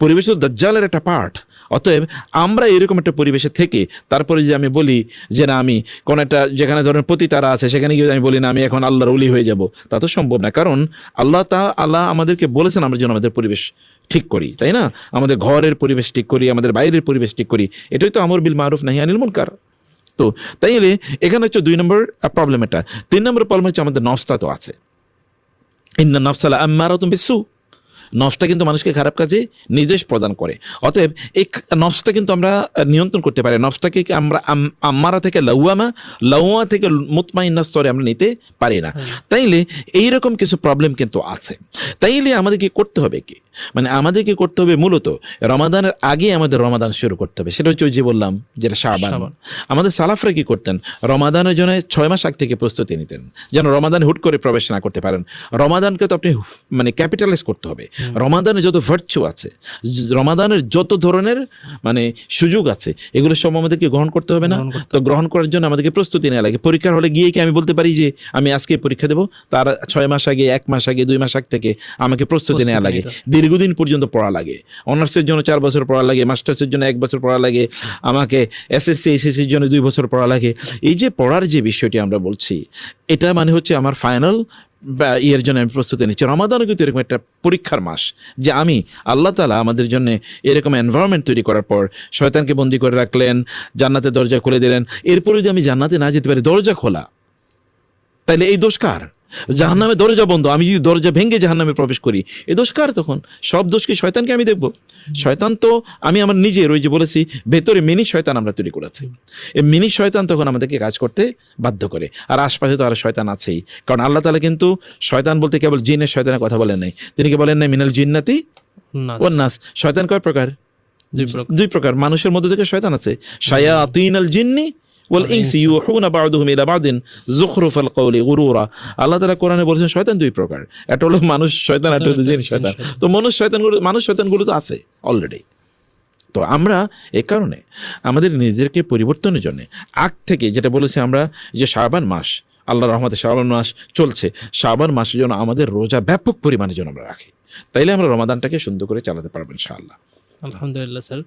পরিবেশ তো দাজ্জালের একটা পার্ট। অতএব আমরা এরকম একটা পরিবেশে থেকে তারপরে যে আমি বলি যে না আমি কোন একটা যেখানে ধরেন পতিতারা আছে সেখানে গিয়ে আমি বলি না আমি এখন আল্লাহর ওলি হয়ে যাব, তা তো সম্ভব না। কারণ আল্লাহ আমাদেরকে বলেছেন আমরা যেন আমাদের পরিবেশ ঠিক করি, তাই না? আমাদের ঘরের পরিবেশ ঠিক করি, আমাদের বাইরের পরিবেশ ঠিক করি, এটাই তো আমর বিল মারুফ নাহি আনিল মুনকার। তো তাইলে এখানে হচ্ছে 2 নম্বর প্রবলেম এটা। 3 নম্বর প্রবলেম হচ্ছে আমাদের নফসটা তো আছে। ইন্নান নাফসা লাআম্মারাতুম বিসসু, নফসটা কিন্তু মানুষকে খারাপ কাজে নির্দেশ প্রদান করে। অতএব এই নফসটা কিন্তু আমরা নিয়ন্ত্রণ করতে পারি। নফসটাকে আমরা আম্মারা থেকে লাওয়ামা থেকে মুতমাইন্না স্তরে আমরা নিতে পারি না। তাইলে এইরকম কিছু প্রবলেম কিন্তু আছে। তাইলে আমাদের কি করতে হবে? কি মানে আমাদের কি করতে হবে, মূলত রমাদানের আগে আমাদের রমাদান শুরু করতে হবে। সেটা হচ্ছে ওই যে বললাম যেটা শাবান। আমাদের সালাফরা কি করতেন, রমাদানের জন্য 6 মাস আগ থেকে প্রস্তুতি নিতেন, যেন রমাদান হুট করে প্রবেশ না করতে পারেন। রমাদানকে তো আপনি মানে ক্যাপিটালাইজ করতে হবে। রমাদানের যত ভার্চু আছে, রমাদানের যত ধরনের মানে সুযোগ আছে, এগুলো সব আমাদেরকে গ্রহণ করতে হবে না? তো গ্রহণ করার জন্য আমাদেরকে প্রস্তুতি নেওয়া লাগে। পরীক্ষার হলে গিয়ে কি আমি বলতে পারি যে আমি আজকে পরীক্ষা দেবো, তার 6 মাস আগে, 1 মাস আগে, 2 মাস আগ থেকে আমাকে প্রস্তুতি নেওয়া লাগে, দীর্ঘদিন পর্যন্ত পড়া লাগে। অনার্সের জন্য 4 বছর পড়া লাগে, মাস্টার্সের জন্য 1 বছর পড়া লাগে, আমাকে এসএসসি এইচএসসির জন্য 2 বছর পড়া লাগে। এই যে পড়ার যে বিষয়টি আমরা বলছি, এটা মানে হচ্ছে আমার ফাইনাল ইয়ের জন্য আমি প্রস্তুতি নিচ্ছি। রমাদানও কিন্তু এরকম একটা পরীক্ষার মাস, যে আমি আল্লাহ তাআলা আমাদের জন্য এরকম এনভায়রনমেন্ট তৈরি করার পর শয়তানকে বন্দি করে রাখলেন, জান্নাতের দরজা খুলে দিলেন। এরপরে যদি আমি জান্নাতে না যেতে পারি, দরজা খোলা, তাহলে এই দোষ কার? জাহান্নামে দরজা বন্ধ, আমি যদি দরজা ভেঙে জাহান্নামে প্রবেশ করি, এ দোষ কার? তখন সব দোষ কি শয়তানকে আমি দেখব? শয়তান তো আমি আমার নিজের, ওই যে বলেছি, ভেতরে মিনি শয়তান আমরা তৈরি করেছি। এই মিনি শয়তান তখন আমাদেরকে কাজ করতে বাধ্য করে। আর আশপাশে তো আর শয়তান আছেই, কারণ আল্লাহ তাআলা কিন্তু শয়তান বলতে কেবল জিনের শয়তানের কথা বলেন নাই, তিনি কি বলেন নাই মিনাল জিন্নাতি ওয়ান নাস। শয়তান কয় প্রকার? 2 প্রকার। মানুষের মধ্যে থেকে শয়তান আছে, শায়াতিনাল জিন্নি ওয়াল ইনসি ইউহুনা বা'দুহুম ইলা বা'দিন যুখরুফাল কওলি গুরুরা। আল্লাহ তাআলা কোরআনে বলেছেন শয়তান 2 প্রকার, একটা হলো মানুষ শয়তান, একটা হলো জিন শয়তান। তো মানুষ শয়তানগুলো তো আছে অলরেডি। তো আমরা এই কারণে আমাদের নিজেদেরকে পরিবর্তনের জন্য আগ থেকে, যেটা বলেছি আমরা, যে শাবান মাস, আল্লাহর রহমতে শাবান মাস চলছে, শাবান মাসের জন্য আমাদের রোজা ব্যাপক পরিমাণে যেন আমরা রাখি, তাইলে আমরা রমাদানটাকে সুন্দর করে চালাতে পারবো ইনশাআল্লাহ। আলহামদুলিল্লাহ স্যার।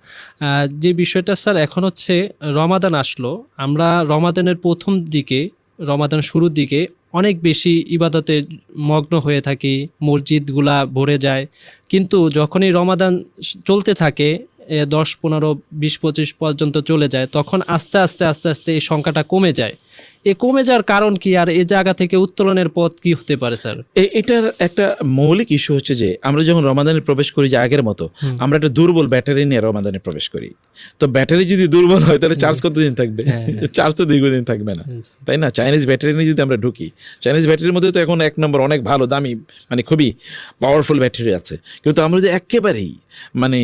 যে বিষয়টা স্যার এখন হচ্ছে, রমাদান আসলো, আমরা রমাদানের প্রথম দিকে, রমাদান শুরুর দিকে অনেক বেশি ইবাদতে মগ্ন হয়ে থাকি, মসজিদগুলা ভরে যায়। কিন্তু যখনই রমাদান চলতে থাকে, 10, 15, 20, 25 পর্যন্ত চলে যায়, তখন আস্তে আস্তে আস্তে আস্তে এই সংখ্যাটা কমে যায়। এই কমে যাওয়ার কারণ কি, আর এই জায়গা থেকে উত্তোলনের পথ কি হতে পারে স্যার? এটার একটা মৌলিক ইস্যু হচ্ছে যে আমরা যখন রমাদানে প্রবেশ করি, যে আগের মতো আমরা একটা দুর্বল ব্যাটারি নিয়ে রমাদানে প্রবেশ করি। তো ব্যাটারি যদি দুর্বল হয়, তাহলে চার্জ কতদিন থাকবে? চার্জ তো দীর্ঘদিন থাকবে না, তাই না? চাইনিজ ব্যাটারি নিয়ে যদি আমরা ঢুকি, চাইনিজ ব্যাটারির মধ্যে তো এখন 1 নম্বর অনেক ভালো দামি, মানে খুবই পাওয়ারফুল ব্যাটারি আছে। কিন্তু আমরা যদি একেবারেই মানে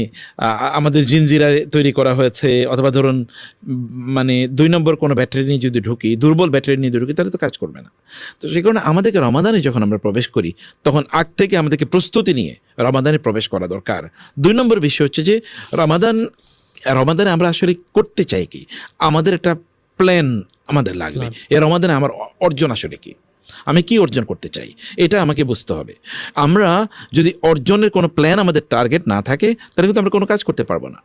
আমাদের জিনজিরা তৈরি করা হয়েছে, অথবা ধরুন মানে 2 নম্বর কোনো ব্যাটারি নিয়ে যদি ঢুকি, দুর্বল ব্যাটারি নিয়ে ঢুকি, তাহলে তো কাজ করবে না। তো সেই কারণে আমাদেরকে রমাদানে যখন আমরা প্রবেশ করি, তখন আগ থেকে আমাদেরকে প্রস্তুতি নিয়ে রমাদানে প্রবেশ করা দরকার। 2 নম্বর বিষয় হচ্ছে যে রমাদানে আমরা আসলে করতে চাই কি, আমাদের একটা প্ল্যান আমাদের লাগবে। এই রমাদানে আমার অর্জন আসলে কি, আমি কি অর্জন করতে চাই, এটা আমাকে বুঝতে হবে। আমরা যদি অর্জনের কোনো প্ল্যান, আমাদের টার্গেট না থাকে, তাহলে কিন্তু আমরা কোনো কাজ করতে পারবো না।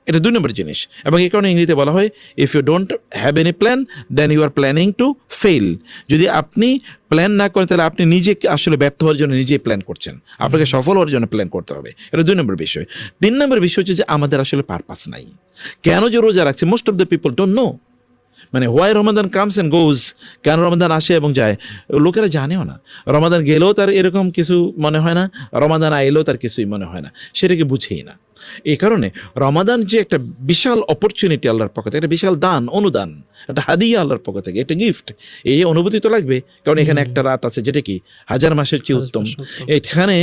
এটা 2 নম্বর জিনিস। এবং এই কারণে ইংরেজিতে বলা হয়, if you don't have any plan then you are planning to fail. যদি আপনি প্ল্যান না করেন, তাহলে আপনি নিজেকে আসলে ব্যর্থ হওয়ার জন্য নিজেই প্ল্যান করছেন। আপনাকে সফল হওয়ার জন্য প্ল্যান করতে হবে। এটা 2 নম্বর বিষয়। 3 নম্বর বিষয় হচ্ছে যে আমাদের আসলে পারপাস নাই। কেন যে রোজা রাখছে, most of the people don't know. মানে why Ramadan comes and goes, কেন রমাদান আসে এবং যায়, লোকেরা জানেও না। রমাদান গেলেও তার এরকম কিছু মনে হয় না, রমাদান আইলেও তার কিছুই মনে হয় না, সেটাকে বুঝেই না। এই কারণে রমাদান যে একটা বিশাল অপরচুনিটি আল্লাহর পক্ষ থেকে, একটা বিশাল দান, অনুদান, একটা হাদিয়া আল্লাহর পক্ষ থেকে, একটা গিফট। এই অনুভূতি তো লাগবে, কারণ এখানে একটা রাত আছে যেটা কি 1000 মাসের চেয়ে উত্তম। এখানে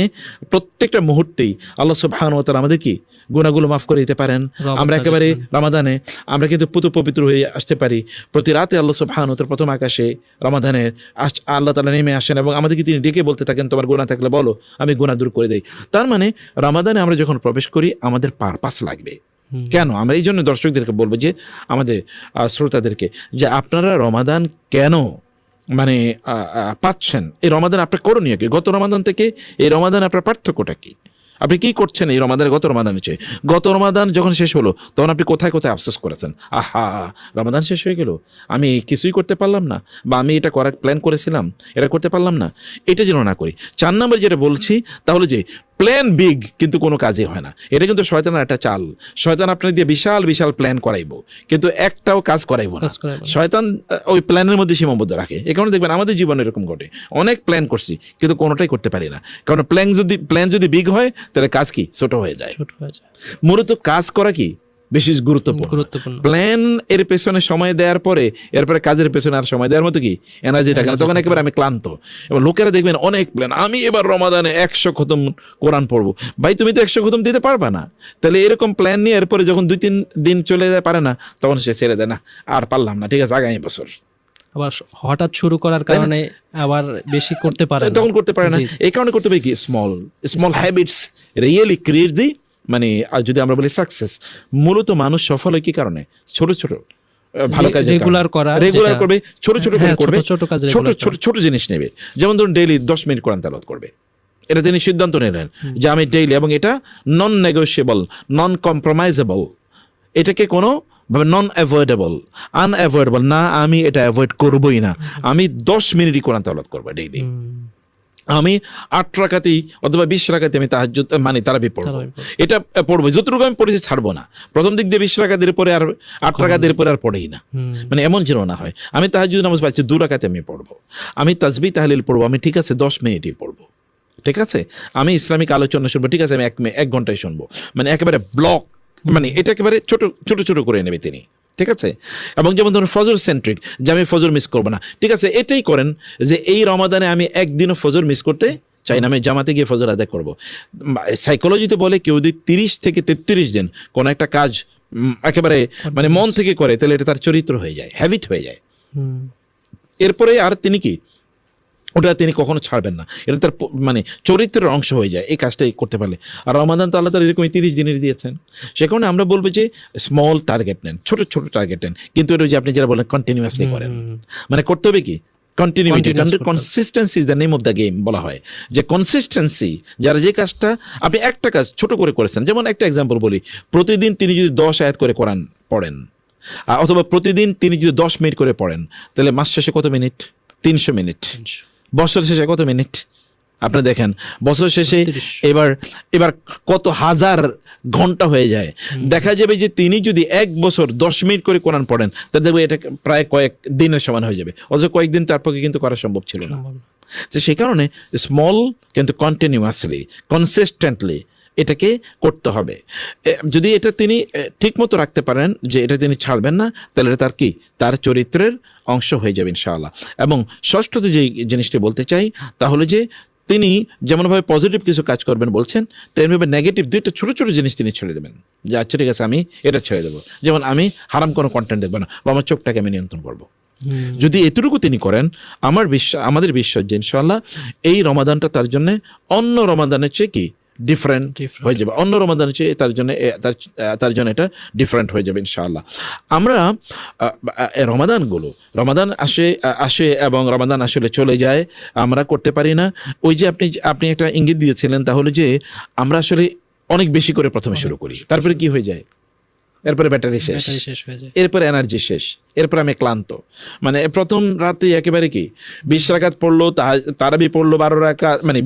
প্রত্যেকটা মুহূর্তেই আল্লাহ সুবহানাহু ওয়া তাআলা আমাদের কি গুনাহগুলো মাফ করে দিতে পারেন। আমরা একেবারে রমাদানে আমরা কিন্তু পবিত্র হয়ে আসতে পারি। প্রতি রাতে আল্লাহ সুবহানাহু ওয়া তাআলা প্রথম আকাশে রমাদানের আল্লাহ তাআলা নেমে আসেন এবং আমাদেরকে তিনি ডেকে বলতে থাকেন, তোমার গুনাহ থাকলে বলো, আমি গুনাহ দূর করে দেই। তার মানে রমাদানে আমরা যখন প্রবেশ করি, আমাদের পারপাস লাগবে। কেন? আমরা এই জন্য দর্শকদেরকে বলবো, যে আমাদের শ্রোতাদেরকে, যে আপনারা রমাদান কেন মানে পাচ্ছেন, এই রমাদান আপনার করণীয় কি, গত রমাদান থেকে এই রমাদান আপনার পার্থক্যটা কি, আপনি কি করছেন এই রমাদানে গত রমাদানের চেয়ে? গত রমাদান যখন শেষ হলো, তখন আপনি কোথায় কোথায় আফসোস করেছেন, আহা রমাদান শেষ হয়ে গেল, আমি কিছুই করতে পারলাম না, বা আমি এটা করার প্ল্যান করেছিলাম, এটা করতে পারলাম না। এটা যেন না করি। 4 নম্বর যেটা বলছি, তাহলে যে প্ল্যান বিগ কিন্তু কোনো কাজে হয় না। এটা কিন্তু শয়তানের একটা চাল। শয়তান আপনার দিয়ে বিশাল বিশাল প্ল্যান করাইবো, কিন্তু একটাও কাজ করাইবো না। শয়তান ওই প্ল্যানের মধ্যে সীমাবদ্ধ রাখে। এই কারণে দেখবেন আমাদের জীবনে এরকম ঘটে, অনেক প্ল্যান করছি কিন্তু কোনোটাই করতে পারি না, কারণ প্ল্যান যদি বিগ হয়, তাহলে কাজ কি ছোট হয়ে যায়। মূলত কাজ করা কি বেশি গুরুত্বপূর্ণ। প্ল্যান এর পেছনে সময় দেওয়ার পরে এরপরে কাজের পেছনে আর সময় দেওয়ার মতো কি এনার্জি থাকে না, তখন একেবারে আমি ক্লান্ত। এবার লোকেরা দেখবেন অনেক প্ল্যান, আমি এবার রমাদানে 100 খতম কোরআন পড়বো। ভাই তুমি তো 100 খতম দিতে পারবা না, তাহলে এরকম প্ল্যান নিয়ে এরপরে যখন 2-3 দিন চলে যায় পারে না, তখন সে ছেড়ে দেয়, না আর পারলাম না, ঠিক আছে আগামী বছর। আবার হঠাৎ শুরু করার কারণে আবার বেশি করতে পারে না, তখন করতে পারে না। এই কারণে করতে পারে কি স্মল হ্যাবিটস রিয়েলি ক্রিয়েট দি, মানে যদি আমরা বলি সাকসেস, মূলত মানুষ সফল হয় কি কারণে? ছোট ছোট ভালো কাজ রেগুলার করবে, ছোট ছোট করে করবে, ছোট জিনিস নেবে। যেমন ধরুন ডেইলি 10 মিনিট কোরআন তেলাওয়াত করবে, এটা তিনি সিদ্ধান্ত নিলেন যে আমি ডেইলি, এবং এটা নন নেগোশিয়েবল, নন কম্প্রোমাইজেবল, এটাকে কোনো নন অ্যাভয়েডেবল, আনঅ্যাভয়েডেবল না, আমি এটা অ্যাভয়েড করবোই না, আমি 10 মিনিটই কোরআন তেলাওয়াত করবো ডেইলি। আমি 8 রাকাতেই অথবা 20 রাকাতে আমি তাহাজ্জুদ মানে তারাবি পড়বো, এটা পড়বো, যতটুকু আমি পড়েছি ছাড়বো না। প্রথম দিক দিয়ে 20 রাকাতের পরে আর 8 রাকাতের পরে আর পড়েই না, মানে এমন যেন না হয়। আমি তাহাজ্জুদ নামাজ পাচ্ছি 2 রাকাতে আমি পড়বো, আমি তাসবিহ তাহলিল পড়বো, আমি ঠিক আছে 10 মিনিটই পড়বো, ঠিক আছে। আমি ইসলামিক আলোচনা শুনবো, ঠিক আছে আমি 1 ঘন্টায় শুনবো, মানে একেবারে ব্লক, মানে এটা একেবারে ছোট ছোট ছোট করে নেবে তিনি, ঠিক আছে। এবং যেমন ধরুন ফজর সেন্ট্রিক, যে আমি ফজর মিস করবো না, ঠিক আছে এটাই করেন যে এই রমাদানে আমি একদিনও ফজর মিস করতে চাই না, আমি জামাতে গিয়ে ফজর আদায় করবো। সাইকোলজিতে বলে কেউ যদি 30 থেকে 33 দিন কোনো একটা কাজ একেবারে মানে মন থেকে করে, তাহলে এটা তার চরিত্র হয়ে যায়, হ্যাবিট হয়ে যায়। এরপরে আর তিনি কি ওটা তিনি কখনো ছাড়বেন না, এটা তার মানে চরিত্রের অংশ হয়ে যায় এই কাজটাই করতে পারলে। আর রমাদান তো আল্লাহ তাআলা এরকম 30 দিনের দিয়েছেন, সে কারণে আমরা বলবো যে স্মল টার্গেট নেন, ছোট ছোট টার্গেট নেন, কিন্তু এটা যে আপনি যারা বলেন কন্টিনিউয়াসলি করেন, মানে করতে হবে কি continuity, consistency is the name of the game বলা হয়, যে কনসিস্টেন্সি, যারা যে কাজটা আপনি একটা কাজ ছোট করে করেছেন, যেমন একটা এক্সাম্পল বলি, প্রতিদিন তিনি যদি 10 আয়াত করে কোরআন পড়েন, অথবা প্রতিদিন তিনি যদি 10 মিনিট করে পড়েন, তাহলে মাস শেষে কত মিনিট? 300 মিনিট। বছর শেষে কত মিনিট? আপনি দেখেন বছর শেষে এবার কত হাজার ঘন্টা হয়ে যায়। দেখা যাবে যে তিনি যদি 1 বছর 10 মিনিট করে কোরআন পড়েন, তাহলে দেখবে এটা প্রায় কয়েক দিনের সমান হয়ে যাবে, অথচ কয়েকদিন তার পক্ষে কিন্তু করা সম্ভব ছিল না। তো সেই কারণে স্মল কিন্তু কন্টিনিউয়াসলি কনসিস্টেন্টলি এটাকে করতে হবে। যদি এটা তিনি ঠিকমতো রাখতে পারেন যে এটা তিনি ছাড়বেন না, তাহলে তার কি তার চরিত্রের অংশ হয়ে যাবে ইনশাআল্লাহ। এবং ষষ্ঠতে যে জিনিসটি বলতে চাই তা হলো যে তিনি যেমনভাবে পজিটিভ কিছু কাজ করবেন বলছেন, তেমনিভাবে নেগেটিভ 2টা ছোটো ছোটো জিনিস তিনি ছেড়ে দেবেন, যে আচ্ছা ঠিক আছে আমি এটা ছেড়ে দেবো, যেমন আমি হারাম কোনো কন্টেন্ট দেখবো না, বা আমার চোখটাকে আমি নিয়ন্ত্রণ করবো। যদি এতটুকু তিনি করেন, আমাদের বিশ্বাস যে ইনশাআল্লাহ এই রমাদানটা তার জন্য অন্য রমাদানের চেয়ে কি ডিফারেন্ট হয়ে যাবে, অন্য রমাদানের চেয়ে তার জন্য এটা ডিফারেন্ট হয়ে যাবে ইনশাআল্লাহ। আমরা রমাদান আসে এবং রমাদান আসলে চলে যায়, আমরা করতে পারি না। ওই যে আপনি একটা ইঙ্গিত দিয়েছিলেন, তাহলে যে আমরা আসলে অনেক বেশি করে প্রথমে শুরু করি, তারপরে কি হয়ে যায়, এরপরে ব্যাটারি শেষ হয়ে যায়, এরপরে এনার্জি শেষ, এরপরে আমি ক্লান্ত। মানে প্রথম রাতে একেবারে কি 20 রাকাত পড়লো, তারাবি পড়লো 12 রাকাত, মানে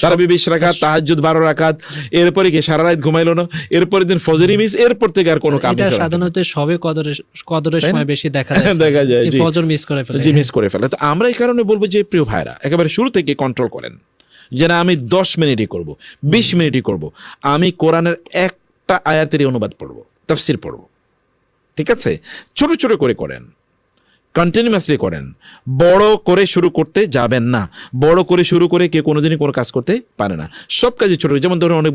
তারাবি 20 রাকাত, তাহাজ্জুদ 12 রাকাত, এরপরে কি সারা রাত ঘুমাইলো না, এরপরে দিন ফজরই মিস, এরপর থেকে আর কোনো কাজ নেই। সাধারণত সবে কদরের সময় বেশি দেখা যায় ফজর মিস করে ফেলে। তো আমরা এই কারণে বলবো যে প্রিয় ভাইরা, একেবারে শুরু থেকে কন্ট্রোল করেন, যে না আমি 10 মিনিটই করব, 20 মিনিটই করব, আমি কোরআনের একটা আয়াতেরই অনুবাদ পড়বো, তাফসির পড়বো, ঠিক আছে। ছোট ছোট করে করেন, কন্টিনিউয়াসলি করেন, বড় করে শুরু করতে যাবেন না। বড় করে শুরু করে কেউ কোনোদিনই কোনো কাজ করতে পারে না, সব কাজই ছোট। যেমন ধরুন অনেক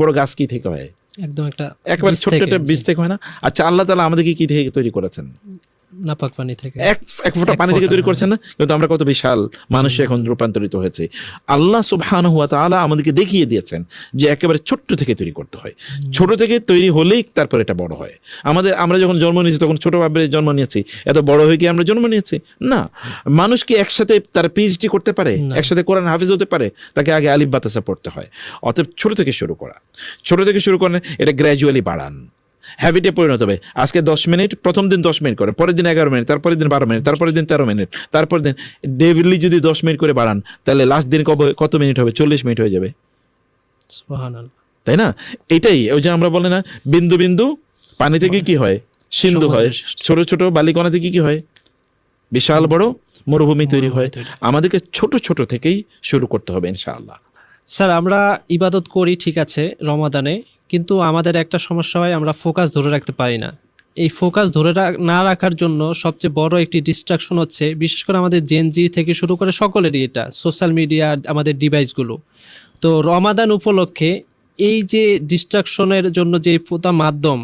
বড় গাছ কি থেকে হয়? একদম একবার ছোট্ট একটা বীজ থেকে হয় না? আচ্ছা আল্লাহ তাআলা আমাদেরকে কি থেকে তৈরি করেছেন? নাপাক পানি থেকে, এক ফোঁটা পানি থেকে তৈরি করছেন না? কিন্তু আমরা কত বিশাল মানুষ এখন রূপান্তরিত হয়েছে। আল্লাহ সুবহানাহু ওয়া তাআলা আমাদেরকে দেখিয়ে দিয়েছেন যে একেবারে ছোট্ট থেকে তৈরি করতে হয়, ছোট থেকে তৈরি হলেই তারপর এটা বড় হয়। আমরা যখন জন্ম নিয়েছি তখন ছোটভাবে জন্ম নিয়েছি, এত বড় হয়ে কি আমরা জন্ম নিয়েছি? না। মানুষ কি একসাথে তার পিএইচডি করতে পারে, একসাথে কোরআন হাফিজ হতে পারে? তাকে আগে আলিফ বাতাসা পড়তে হয়। অতএব ছোট থেকে শুরু করেন, এটা গ্র্যাজুয়ালি বাড়ান, হ্যাবিটে পরিণত হবে। আজকে 10 মিনিট, প্রথম দিন 10 মিনিট করে, পরের দিন 11 মিনিট, তারপরের দিন 12 মিনিট, তারপরের দিন 13 মিনিট, তারপরের দিন ডেইলি যদি 10 মিনিট করে বাড়ান, তাহলে লাস্ট দিন কত মিনিট হবে? 40 মিনিট হয়ে যাবে, সুবহানাল্লাহ, তাই না? এটাই ওই যে আমরা বলে না, বিন্দু বিন্দু পানি থেকে কি হয়? সিন্ধু হয়। ছোট ছোট বালিকণা থেকে কি হয়? বিশাল বড় মরুভূমি তৈরি হয়। আমাদেরকে ছোট ছোট থেকেই শুরু করতে হবে ইনশাআল্লাহ। স্যার, আমরা ইবাদত করি ঠিক আছে রমাদানে, কিন্তু আমাদের একটা সমস্যা হয়, আমরা ফোকাস ধরে রাখতে পারি না। এই ফোকাস ধরে না রাখার জন্য সবচেয়ে বড় একটি ডিস্ট্রাকশন হচ্ছে, বিশেষ করে আমাদের জেনজি থেকে শুরু করে সকলেরই, এটা সোশ্যাল মিডিয়া, আমাদের ডিভাইসগুলো। তো রমাদান উপলক্ষে এই যে ডিস্ট্রাকশনের জন্য যে প্রধান মাধ্যম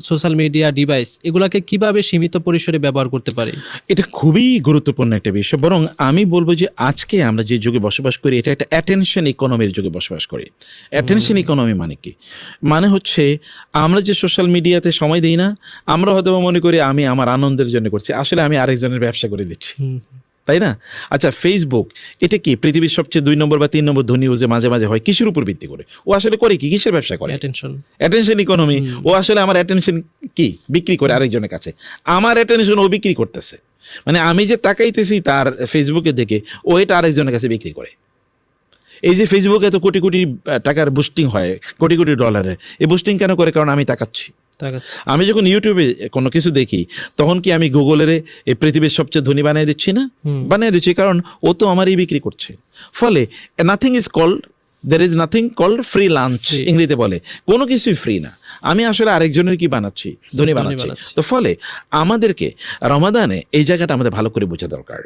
সোশ্যাল মিডিয়া, ডিভাইস, এগুলাকে কিভাবে সীমিত পরিসরে ব্যবহার করতে পারি? এটা খুবই গুরুত্বপূর্ণ একটা বিষয়। বরং আমি বলবো যে আজকে আমরা যে যুগে বসবাস করি, এটা একটা অ্যাটেনশন ইকোনমির যুগে বসবাস করি। অ্যাটেনশন ইকোনমি মানে কি? মানে হচ্ছে আমরা যে সোশ্যাল মিডিয়াতে সময় দিই না, আমরা হয়তো মনে করি আমি আমার আনন্দের জন্য করছি, আসলে আমি আরেকজনের ব্যবসা করে দিচ্ছি, তাই না? আচ্ছা, ফেসবুক এটা কি পৃথিবীর সবচেয়ে 2 নম্বর বা 3 নম্বর ধনী ও যে মাঝে মাঝে হয়, কিসের উপর ভিত্তি করে? ও আসলে করে কি, কিসের ব্যবসা করে? Attention economy. ও আসলে আমার অ্যাটেনশন কি বিক্রি করে আরেকজনের কাছে, আমার অ্যাটেনশন ও বিক্রি করতেছে। মানে আমি যে তাকাইতেছি তার ফেসবুকে দেখে, ও এটা আরেকজনের কাছে বিক্রি করে। এই যে ফেসবুকে এত কোটি কোটি টাকার বুস্টিং হয়, কোটি কোটি ডলারের, এই বুস্টিং কেন করে? কারণ আমি তাকাচ্ছি। আমি যখন ইউটিউবে কোনো কিছু দেখি, তখন কি আমি গুগলের এই পৃথিবীর সবচেয়ে ধনী বানিয়ে দিচ্ছি না? বানিয়ে দিচ্ছি, কারণ ও তো আমারই বিক্রি করছে। ফলে nothing is called, there is nothing called free lunch, ইংরেজিতে বলে। কোনো কিছুই ফ্রি না। আমি আসলে আরেকজনের কি বানাচ্ছি? ধনী বানাচ্ছি। তো ফলে আমাদেরকে রমাদানে এই জায়গাটা আমাদের ভালো করে বোঝা দরকার।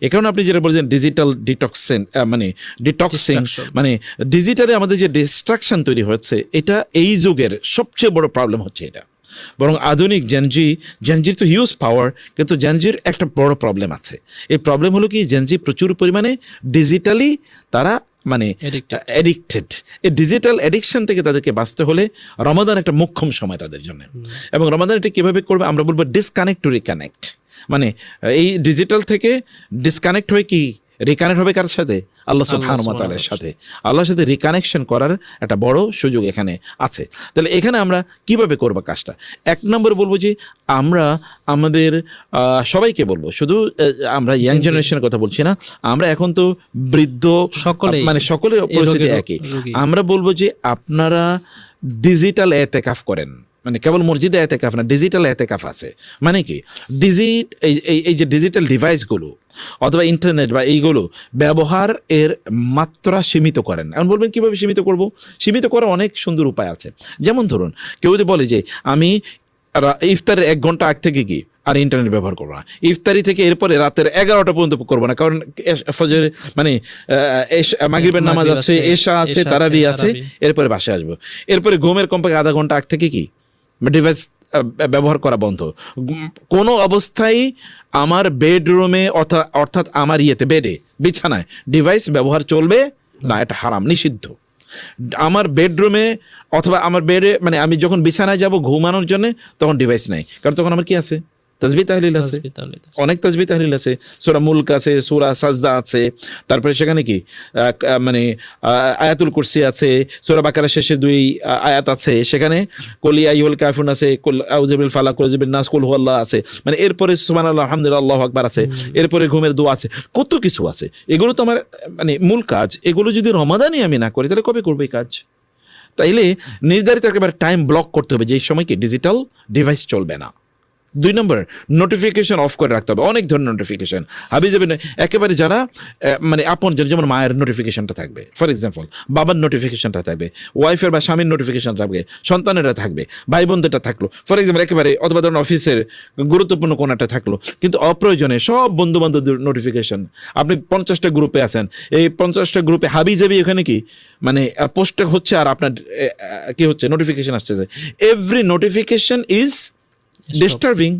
এ কারণে আপনি যেটা বলছেন ডিজিটাল ডিটক্সিং, মানে ডিটক্সিং, মানে ডিজিটালে আমাদের যে ডিস্ট্রাকশন তৈরি হচ্ছে, এটা এই যুগের সবচেয়ে বড় প্রবলেম হচ্ছে এটা। বরং আধুনিক জেনজির তো হিউজ পাওয়ার, কিন্তু জেনজির একটা বড় প্রবলেম আছে। এই প্রবলেম হলো কি, জেনজি প্রচুর পরিমাণে ডিজিটালি তারা মানে অ্যাডিক্টেড। এই ডিজিটাল অ্যাডিকশন থেকে তাদেরকে বাঁচতে হলে রমাদান একটা মোক্ষম সময় তাদের জন্য। এবং রমাদান এটা কীভাবে করবে? আমরা বলবো ডিসকানেক্ট টু রিকানেক্ট। মানে এই ডিজিটাল থেকে ডিসকানেক্ট হয়ে কি রিকানেক্ট হবে কার সাথে? আল্লাহ সুবহানাহু ওয়া তাআলার সাথে। আল্লাহর সাথে রিকানেকশন করার একটা বড় সুযোগ এখানে আছে। তাহলে এখানে আমরা কিভাবে করব কাজটা? 1 নম্বর বলবো যে আমরা আমাদের সবাইকে বলবো, শুধু আমরা ইয়াং জেনারেশনের কথা বলছি না, আমরা এখন তো বৃদ্ধ, মানে সকলের পরিস্থিতি একই। আমরা বলবো যে আপনারা ডিজিটাল এতেকাফ করেন। মানে কেবল মসজিদে এতেকাফ না, ডিজিটাল এতেকাফ আছে। মানে কি, এই যে ডিজিটাল ডিভাইসগুলো অথবা ইন্টারনেট বা এইগুলো ব্যবহার এর মাত্রা সীমিত করেন। এখন বলবেন কীভাবে সীমিত করব? সীমিত করার অনেক সুন্দর উপায় আছে। যেমন ধরুন, কেউ যদি বলে যে আমি ইফতারের 1 ঘন্টা আগ থেকে কি আর ইন্টারনেট ব্যবহার করবো না, ইফতারি থেকে এরপরে রাতের 11টা পর্যন্ত করবো না, কারণ ফজর মানে মাগরিবের নামাজ আছে, এশা আছে, তারাবি আছে, এরপরে বাসায় আসবো। এরপরে ঘুমের কমপক্ষে আধা ঘন্টা আগ থেকে কি ডিভাইস ব্যবহার করা বন্ধ। কোনো অবস্থায় আমার বেডরুমে অর্থাৎ আমার বেডে, বিছানায় ডিভাইস ব্যবহার চলবে না, এটা হারাম, নিষিদ্ধ। আমার বেডরুমে অথবা আমার বেডে, মানে আমি যখন বিছানায় যাব ঘুমানোর জন্য, তখন ডিভাইস নাই, কারণ তখন আমার কি আছে? তাসবিহ তাহলিল আছে, অনেক তাসবিহ তাহলিল আছে, সূরা মুলক আছে, সূরা সাজদা আছে, তারপরে সেখানে কি মানে আয়াতুল কুরসি আছে, সূরা বাকারার শেষে 2 আয়াত আছে, সেখানে কুল ইয়া আইয়ুহাল কাফিরুন আছে, কুল আউযু বিল ফালাক, কুল আউযু বিন নাস, কুল হুয়াল্লাহ আছে, মানে এরপরে সুবহানাল্লাহ, আলহামদুলিল্লাহ, আল্লাহু আকবার আছে, এরপরে ঘুমের দোয়া আছে, কত কিছু আছে। এগুলো তো আমার মানে মূল কাজ। এগুলো যদি রমাদানে আমি না করি, তাহলে কবে করবো এই কাজ? তাইলে নির্ধারিত একেবারে টাইম ব্লক করতে হবে, যে এই সময় কি ডিজিটাল ডিভাইস চলবে না। 2 নম্বর, নোটিফিকেশন অফ করে রাখতে হবে। অনেক ধরনের নোটিফিকেশন হাবি যাবে না, একেবারে যারা মানে আপন, যেমন মায়ের নোটিফিকেশনটা থাকবে, ফর এক্সাম্পল বাবার নোটিফিকেশনটা থাকবে, ওয়াইফের বা স্বামীর নোটিফিকেশন থাকবে, সন্তানেরা থাকবে, ভাই বোনদেরটা থাকলো, ফর এক্সাম্পল একেবারে, অথবা ধরুন অফিসের গুরুত্বপূর্ণ কোনটা থাকলো, কিন্তু অপ্রয়োজনে সব বন্ধু বান্ধবদের নোটিফিকেশন। আপনি 50টা গ্রুপে আছেন, এই 50টা গ্রুপে হাবি যাবি এখানে কি মানে পোস্ট হচ্ছে, আর আপনার কি হচ্ছে, নোটিফিকেশন আসছে। এভরি নোটিফিকেশন ইজ ডিস্টার্বিং,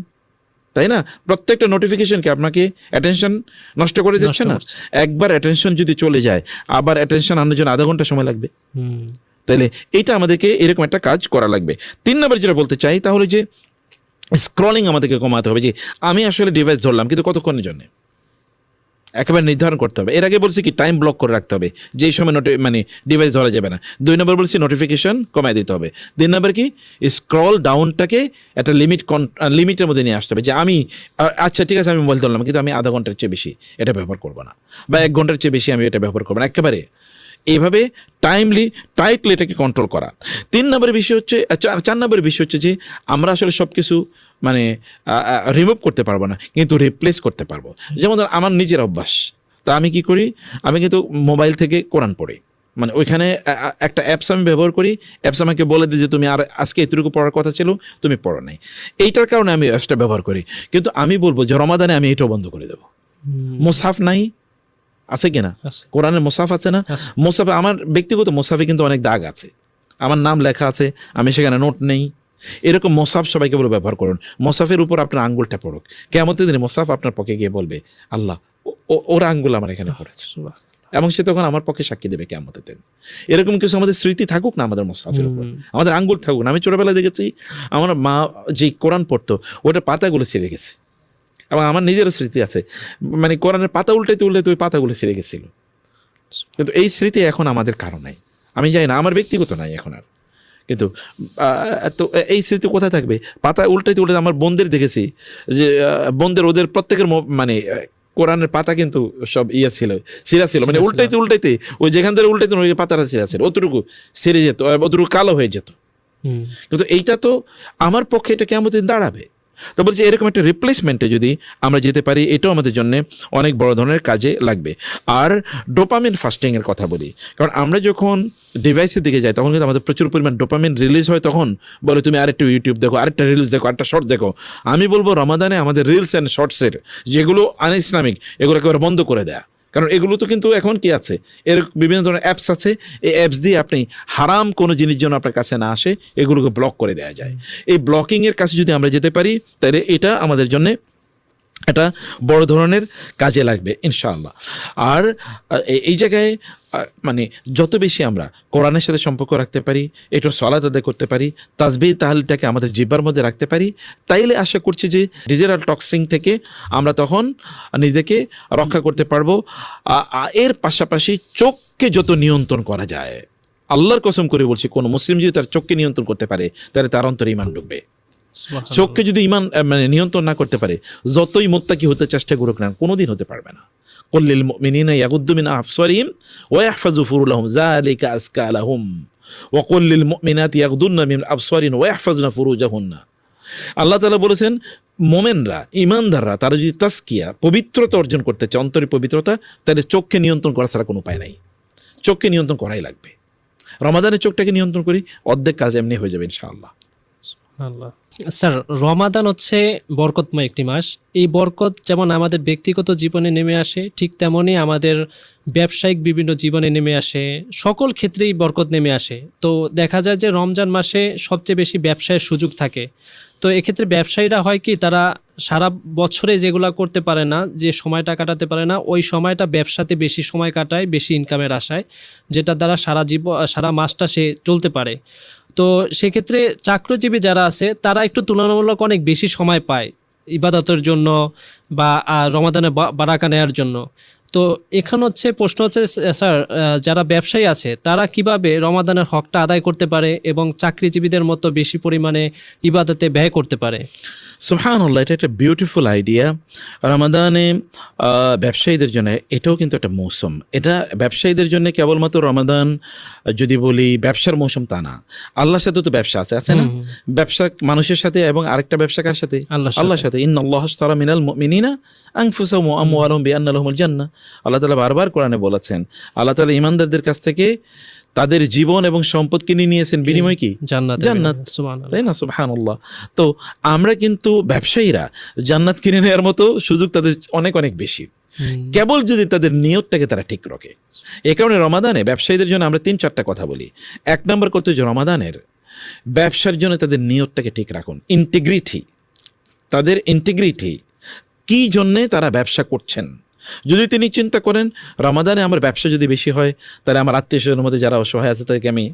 তাই না? প্রত্যেকটা নোটিফিকেশনকে আপনাকে অ্যাটেনশন নষ্ট করে দিচ্ছে না? একবার অ্যাটেনশন যদি চলে যায়, আবার অ্যাটেনশন আনার জন্য আধা ঘন্টা সময় লাগবে। তাহলে এইটা আমাদেরকে এরকম একটা কাজ করা লাগবে। 3 নম্বর যেটা বলতে চাই, তাহলে যে স্ক্রলিং আমাদেরকে কমাতে হবে। যে আমি আসলে ডিভাইস ধরলাম, কিন্তু কতক্ষণের জন্য একেবারে নির্ধারণ করতে হবে। এর আগে বলছি কি টাইম ব্লক করে রাখতে হবে, যেই সময় মানে ডিভাইস ধরা যাবে না। 2 নম্বর বলছি নোটিফিকেশন কমায় দিতে হবে। 3 নম্বর কি স্ক্রল ডাউনটাকে একটা লিমিটের মধ্যে নিয়ে আসতে হবে। যে আমি আচ্ছা ঠিক আছে আমি মোবাইল ধরলাম, কিন্তু আমি আধা ঘন্টার চেয়ে বেশি এটা ব্যবহার করবো না, বা 1 ঘন্টার চেয়ে বেশি আমি এটা ব্যবহার করবো না, একেবারে এইভাবে টাইটলি এটাকে কন্ট্রোল করা। 3 নম্বরের বিষয় হচ্ছে, 4 নম্বরের বিষয় হচ্ছে যে আমরা আসলে সব কিছু মানে রিমুভ করতে পারবো না, কিন্তু রিপ্লেস করতে পারবো। যেমন ধর আমার নিজের অভ্যাস, তা আমি কি করি, আমি কিন্তু মোবাইল থেকে কোরআন পড়ি, মানে ওইখানে একটা অ্যাপস আমি ব্যবহার করি, অ্যাপস আমাকে বলে দিই যে তুমি আর আজকে এতটুকু পড়ার কথা ছিল, তুমি পড়ো নাই। এইটার কারণে আমি অ্যাপসটা ব্যবহার করি। কিন্তু আমি বলবো যে রমাদানে আমি এটাও বন্ধ করে দেবো। মুসাফ নাই, আছে কিনা? কোরআনের মুসাফ আছে না? মুসাফে আমার ব্যক্তিগত মুসাফে কিন্তু অনেক দাগ আছে, আমার নাম লেখা আছে, আমি সেখানে নোট নেই। এরকম মোসাফ সবাইকে বলে ব্যবহার করুন। মোসাফের উপর আপনার আঙ্গুলটা পড়ুক, কিয়ামতের দিনে মোসাফ আপনার পক্ষে গিয়ে বলবে আল্লাহ ওর আঙ্গুল আমার এখানে পড়েছে, এবং সে তখন আমার পক্ষে সাক্ষী দেবে কিয়ামতের দিন। এরকম কিছু আমাদের স্মৃতি থাকুক না আমাদের মোসাফের উপর, আমাদের আঙ্গুল থাকুক না। আমি ছোটবেলায় দেখেছি আমার মা যে কোরআন পড়তো ওটা পাতাগুলো ছিঁড়ে গেছে, এবং আমার নিজেরও স্মৃতি আছে, মানে কোরআনের পাতা উল্টাইতে উল্টাইতে ওই পাতাগুলো ছিঁড়ে গেছিল। কিন্তু এই স্মৃতি এখন আমাদের কারো নাই, আমি জানি না, আমার ব্যক্তিগত নাই এখন আর। কিন্তু তো এই স্মৃতি কোথায় থাকবে? পাতা উল্টাইতে উল্টাইতে আমার বোনদের দেখেছি যে বোনদের ওদের প্রত্যেকের মানে কোরআনের পাতা কিন্তু সব ছিল, ছিঁড়া ছিল, মানে উল্টাইতে উল্টাইতে ওই যেখান থেকে উল্টাইতে ওই পাতাটা ছিঁড়া ছিল, অতটুকু ছিঁড়ে যেত, অতটুকু কালো হয়ে যেত। কিন্তু এইটা তো আমার পক্ষে এটা কেমন দিন দাঁড়াবে? তো বলছি এরকম একটা রিপ্লেসমেন্টে যদি আমরা যেতে পারি, এটাও আমাদের জন্য অনেক বড় ধরনের কাজে লাগবে। আর ডোপামিন ফাস্টিংয়ের কথা বলি, কারণ আমরা যখন ডিভাইসের দিকে যাই তখন কিন্তু আমাদের প্রচুর পরিমাণ ডোপামিন রিলিজ হয়। তখন বলে তুমি আরেকটা ইউটিউব দেখো, আরেকটা রিলস দেখো, আরেকটা শর্ট দেখো। আমি বলবো রমাদানে আমাদের রিলস অ্যান্ড শর্টসের যেগুলো আন ইসলামিক এগুলো একেবারে বন্ধ করে দেয়া, কারণ এগুলো তো কিন্তু এখন কি আছে, এর বিভিন্ন ধরনের অ্যাপস আছে, এই অ্যাপস দিয়ে আপনি হারাম কোনো জিনিস যেন আপনার কাছে না আসে এগুলোকে ব্লক করে দেওয়া যায়। এই ব্লকিংয়ের কাছে যদি আমরা যেতে পারি তাহলে এটা আমাদের জন্য এটা বড় ধরনের কাজে লাগবে ইনশাআল্লাহ। আর এই জায়গায় মানে যত বেশি আমরা কোরআনের সাথে সম্পর্ক রাখতে পারি, একটু সালাত আদায় করতে পারি, তাসবিহ তাহলিলটাকে আমাদের জিহ্বার মধ্যে রাখতে পারি, তাইলে আশা করছি যে ডিজিটাল টক্সিং থেকে আমরা তখন নিজেকে রক্ষা করতে পারবো। এর পাশাপাশি চোখকে যত নিয়ন্ত্রণ করা যায়, আল্লাহর কসম করে বলছি, কোনো মুসলিম যদি তার চোখকে নিয়ন্ত্রণ করতে পারে তাহলে তার অন্তরে ঈমান ঢুকবে। চোখকে যদি ঈমান মানে নিয়ন্ত্রণ না করতে পারে, যতই মুত্তাকি হতে চেষ্টা করুক না, কোনোদিন হতে পারবে না। কুল লিল মুমিনিনা ইয়াগুদ্দু মিন আবসারিহিম ওয়া ইয়াহফাযু ফুরুজাহুম যালিকা আযকা লাহুম ওয়া কুল লিল মুমিনাতি ইয়াগুদ্দুনা মিন আবসারিহিন ওয়া ইয়াহফাযনা ফুরুজাহুন্না। আল্লাহ তাআলা বলেছেন মুমিনরা, ঈমানদাররা তারা যদি তাসকিয়া পবিত্রতা অর্জন করতে চায়, অন্তরের পবিত্রতা, তাহলে চোখকে নিয়ন্ত্রণ করা ছাড়া কোনো উপায় নাই। চোখকে নিয়ন্ত্রণ করাই লাগবে। রমাদানের চোখটাকে নিয়ন্ত্রণ করি, অর্ধেক কাজ এমনি হয়ে যাবে ইনশাআল্লাহ। স্যার, রমাদান হচ্ছে বরকতময় একটি মাস। এই বরকত যেমন আমাদের ব্যক্তিগত জীবনে নেমে আসে, ঠিক তেমনই আমাদের ব্যবসায়িক বিভিন্ন জীবনে নেমে আসে, সকল ক্ষেত্রেই বরকত নেমে আসে। তো দেখা যায় যে রমজান মাসে সবচেয়ে বেশি ব্যবসায়ের সুযোগ থাকে। তো এক্ষেত্রে ব্যবসায়ীরা হয় কি, তারা সারা বছরে যেগুলো করতে পারে না, যে সময়টা কাটাতে পারে না, ওই সময়টা ব্যবসাতে বেশি সময় কাটায়, বেশি ইনকামের আশায়, যেটার দ্বারা সারা মাসটা সে চলতে পারে। তো সেক্ষেত্রে চাকরিজীবী যারা আছে তারা একটু তুলনামূলক অনেক বেশি সময় পায় ইবাদতের জন্য বা রমাদানে বারাকা নেওয়ার জন্য। তো এখানে হচ্ছে প্রশ্ন হচ্ছে স্যার, যারা ব্যবসায়ী আছে তারা কিভাবে রমাদানের হকটা আদায় করতে পারে এবং চাকরিজীবীদের মতো বেশি পরিমাণে ইবাদতে ব্যয় করতে পারে? সুবহানাল্লাহ, এটা একটা বিউটিফুল আইডিয়া। রমাদানে ব্যবসায়ীদের জন্য এটাও কিন্তু একটা মৌসুম। এটা ব্যবসায়ীদের জন্য কেবলমাত্র রমাদান যদি বলি ব্যবসার মৌসুম তা না, আল্লাহর সাথে তো ব্যবসা আছে না? ব্যবসা মানুষের সাথে, এবং আরেকটা ব্যবসা কার সাথে? আল্লাহর সাথে। ইন্নাল্লাহা আশতারা মিনাল মুমিনিনা আনফুসাহুম ওয়া আমওয়ালাহুম বিআন্না লাহুমুল জান্নাহ। আল্লাহ তাআলা বারবার কোরআনে বলেছেন, আল্লাহ তাআলা ঈমানদারদের কাছ থেকে তাদের জীবন এবং সম্পদ কিনে নিয়েছেন বিনিময় কি? জান্নাত। তাই না? সুবহানাল্লাহ। তো আমরা কিন্তু ব্যবসায়ীরা জান্নাত কিনে নেওয়ার মতো সুযোগ তাদের অনেক অনেক বেশি, কেবল যদি তাদের নিয়তটাকে তারা ঠিক রাখে। এই কারণে রমাদানে ব্যবসায়ীদের জন্য আমরা 3-4টা কথা বলি। 1 নম্বর করতে যে রমাদানের ব্যবসার জন্য তাদের নিয়তটাকে ঠিক রাখুন। ইন্টিগ্রিটি, তাদের ইন্টিগ্রিটি কি জন্যে তারা ব্যবসা করছেন। যদি তিনি চিন্তা করেন রমাদানে আমার ব্যবসা যদি বেশি হয় তাহলে আমার আত্মীয় স্বজনের মধ্যে যারা অসহায় আছে তাদেরকে আমি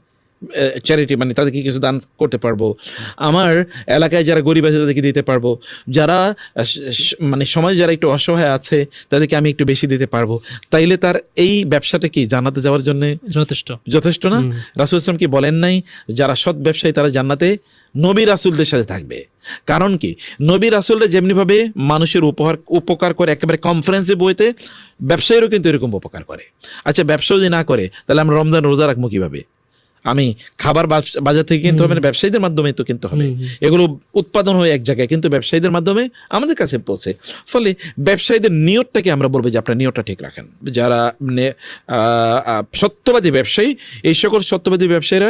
চ্যারিটি মানে তাদেরকে কিছু দান করতে পারবো, আমার এলাকায় যারা গরিব আছে তাদেরকে দিতে পারবো, যারা মানে সমাজে যারা একটু অসহায় আছে তাদেরকে আমি একটু বেশি দিতে পারবো, তাইলে তার এই ব্যবসাটা কি জান্নাতে যাওয়ার জন্য যথেষ্ট না? রাসূল ইসলাম কি বলেন নাই যারা সৎ ব্যবসায়ী তারা জান্নাতে নবী রাসূলদের সাথে থাকবে? কারণ কি, নবী রাসূলরা যেমনিভাবে মানুষের উপকার করে একেবারে কনফারেন্সে বইতে, ব্যবসায়ীরও কিন্তু এরকম উপকার করে। আচ্ছা, ব্যবসা যদি না করে তাহলে আমরা রমজান রোজা রাখবো কীভাবে? আমি খাবার বাজার থেকে কিনতে হবে না, ব্যবসায়ীদের মাধ্যমে তো কিনতে হবে। এগুলো উৎপাদন হয়ে এক জায়গায়, কিন্তু ব্যবসায়ীদের মাধ্যমে আমাদের কাছে পৌঁছে। ফলে ব্যবসায়ীদের নিয়তটাকে আমরা বলবো যে আপনার নিয়তটা ঠিক রাখেন। যারা সত্যবাদী ব্যবসায়ী, এই সকল সত্যবাদী ব্যবসায়ীরা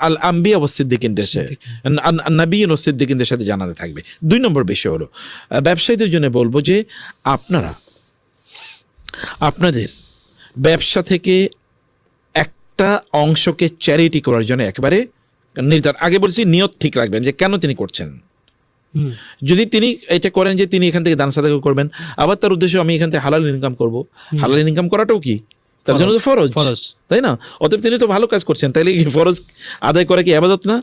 আল আম্বিয়া ও সিদ্দিকিনদের সাথে, নবীন ও সিদ্দিকিনদের সাথে জানাতে থাকবে। 2 নম্বর বিষয় হলো ব্যবসায়ীদের জন্য বলবো যে আপনারা আপনাদের ব্যবসা থেকে একটা অংশকে চ্যারিটি করার জন্য একেবারে আগে বলছি নিয়ত ঠিক রাখবেন যে কেন তিনি করছেন। যদি তিনি এটা করেন যে তিনি এখান থেকে দান সাদাকা করবেন, আবার তার উদ্দেশ্য আমি এখান থেকে হালাল ইনকাম করব, হালাল ইনকাম করাটাও কি তার জন্য তো ফরজ, তাই না? অতএব তিনি তো ভালো কাজ করছেন, তাইলে ফরজ আদায় করা কি ইবাদত না?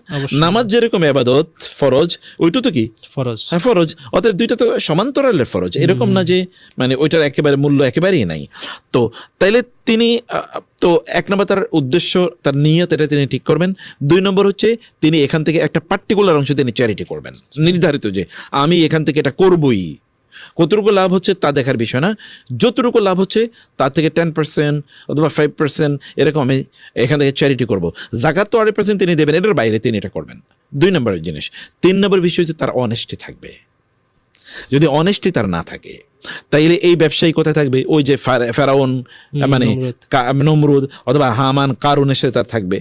নামাজ যেরকম ইবাদত ফরজ, ওইটা তো কি ফরজ, হ্যাঁ ফরজ। অতএব দুইটা তো সমান্তরালের ফরজ, এরকম না যে মানে ওইটার একেবারে মূল্য একেবারেই নাই। তো তাইলে তিনি তো 1 নম্বর তার উদ্দেশ্য, তার নিয়ত, এটা তিনি ঠিক করবেন। 2 নম্বর হচ্ছে তিনি এখান থেকে একটা পার্টিকুলার অংশ তিনি চ্যারিটি করবেন, নির্ধারিত যে আমি এখান থেকে এটা করবই। কতটুকু লাভ হচ্ছে তা দেখার বিষয় না, যতটুকু লাভ হচ্ছে তার থেকে 10% অথবা 5% এরকম আমি এখান থেকে চ্যারিটি করব। জাকাত তো 8% তিনি দেবেন, এটার বাইরে তিনি এটা করবেন। 2 নম্বরের জিনিস। 3 নম্বর বিষয় হচ্ছে তার অনেস্টি থাকবে। যদি অনেস্টি তার না থাকে তাইলে এই ব্যবসায়ী কোথায় থাকবে? ওই যে ফেরাউন মানে নমরুদ অথবা হামান কারুনের সাথে তার থাকবে।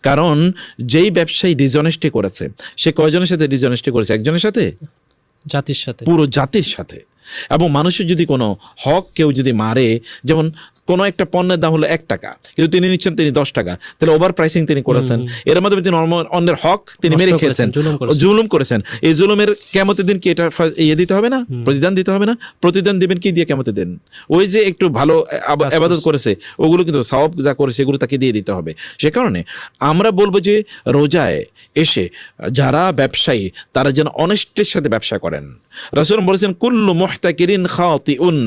কারণ যেই ব্যবসায়ী ডিসঅনেস্টি করেছে, সে কয়জনের সাথে ডিসঅনেস্টি করেছে? একজনের সাথে, জাতির সাথে, পুরো জাতির সাথে। এবং মানুষের যদি কোনো হক কেউ যদি মারে, যেমন কোনো একটা পণ্যের দাম হলো 1 টাকা, কিন্তু তিনি নিচ্ছেন তিনি 10 টাকা, তাহলে ওভার প্রাইসিং তিনি করেছেন। এর মাধ্যমে তিনি অন্যের হক তিনি মেরে খেয়েছেন, জুলুম করেছেন। এই জুলুমের কিয়ামতের দিন কি এটা দিতে হবে না? প্রতিদান দিতে হবে না? প্রতিদান দিবেন কি দিয়ে কিয়ামতের দিন? ওই যে একটু ভালো ইবাদত করেছে, ওগুলো কিন্তু সওয়াব যা করেছে এগুলো তাকে দিয়ে দিতে হবে। সে কারণে আমরা বলবো যে রোজায় এসে যারা ব্যবসায়ী তারা যেন অনেস্টের সাথে ব্যবসা করেন। রাসূল বলেছেন কুল্লু মুহতাকিরিন খাতিউন,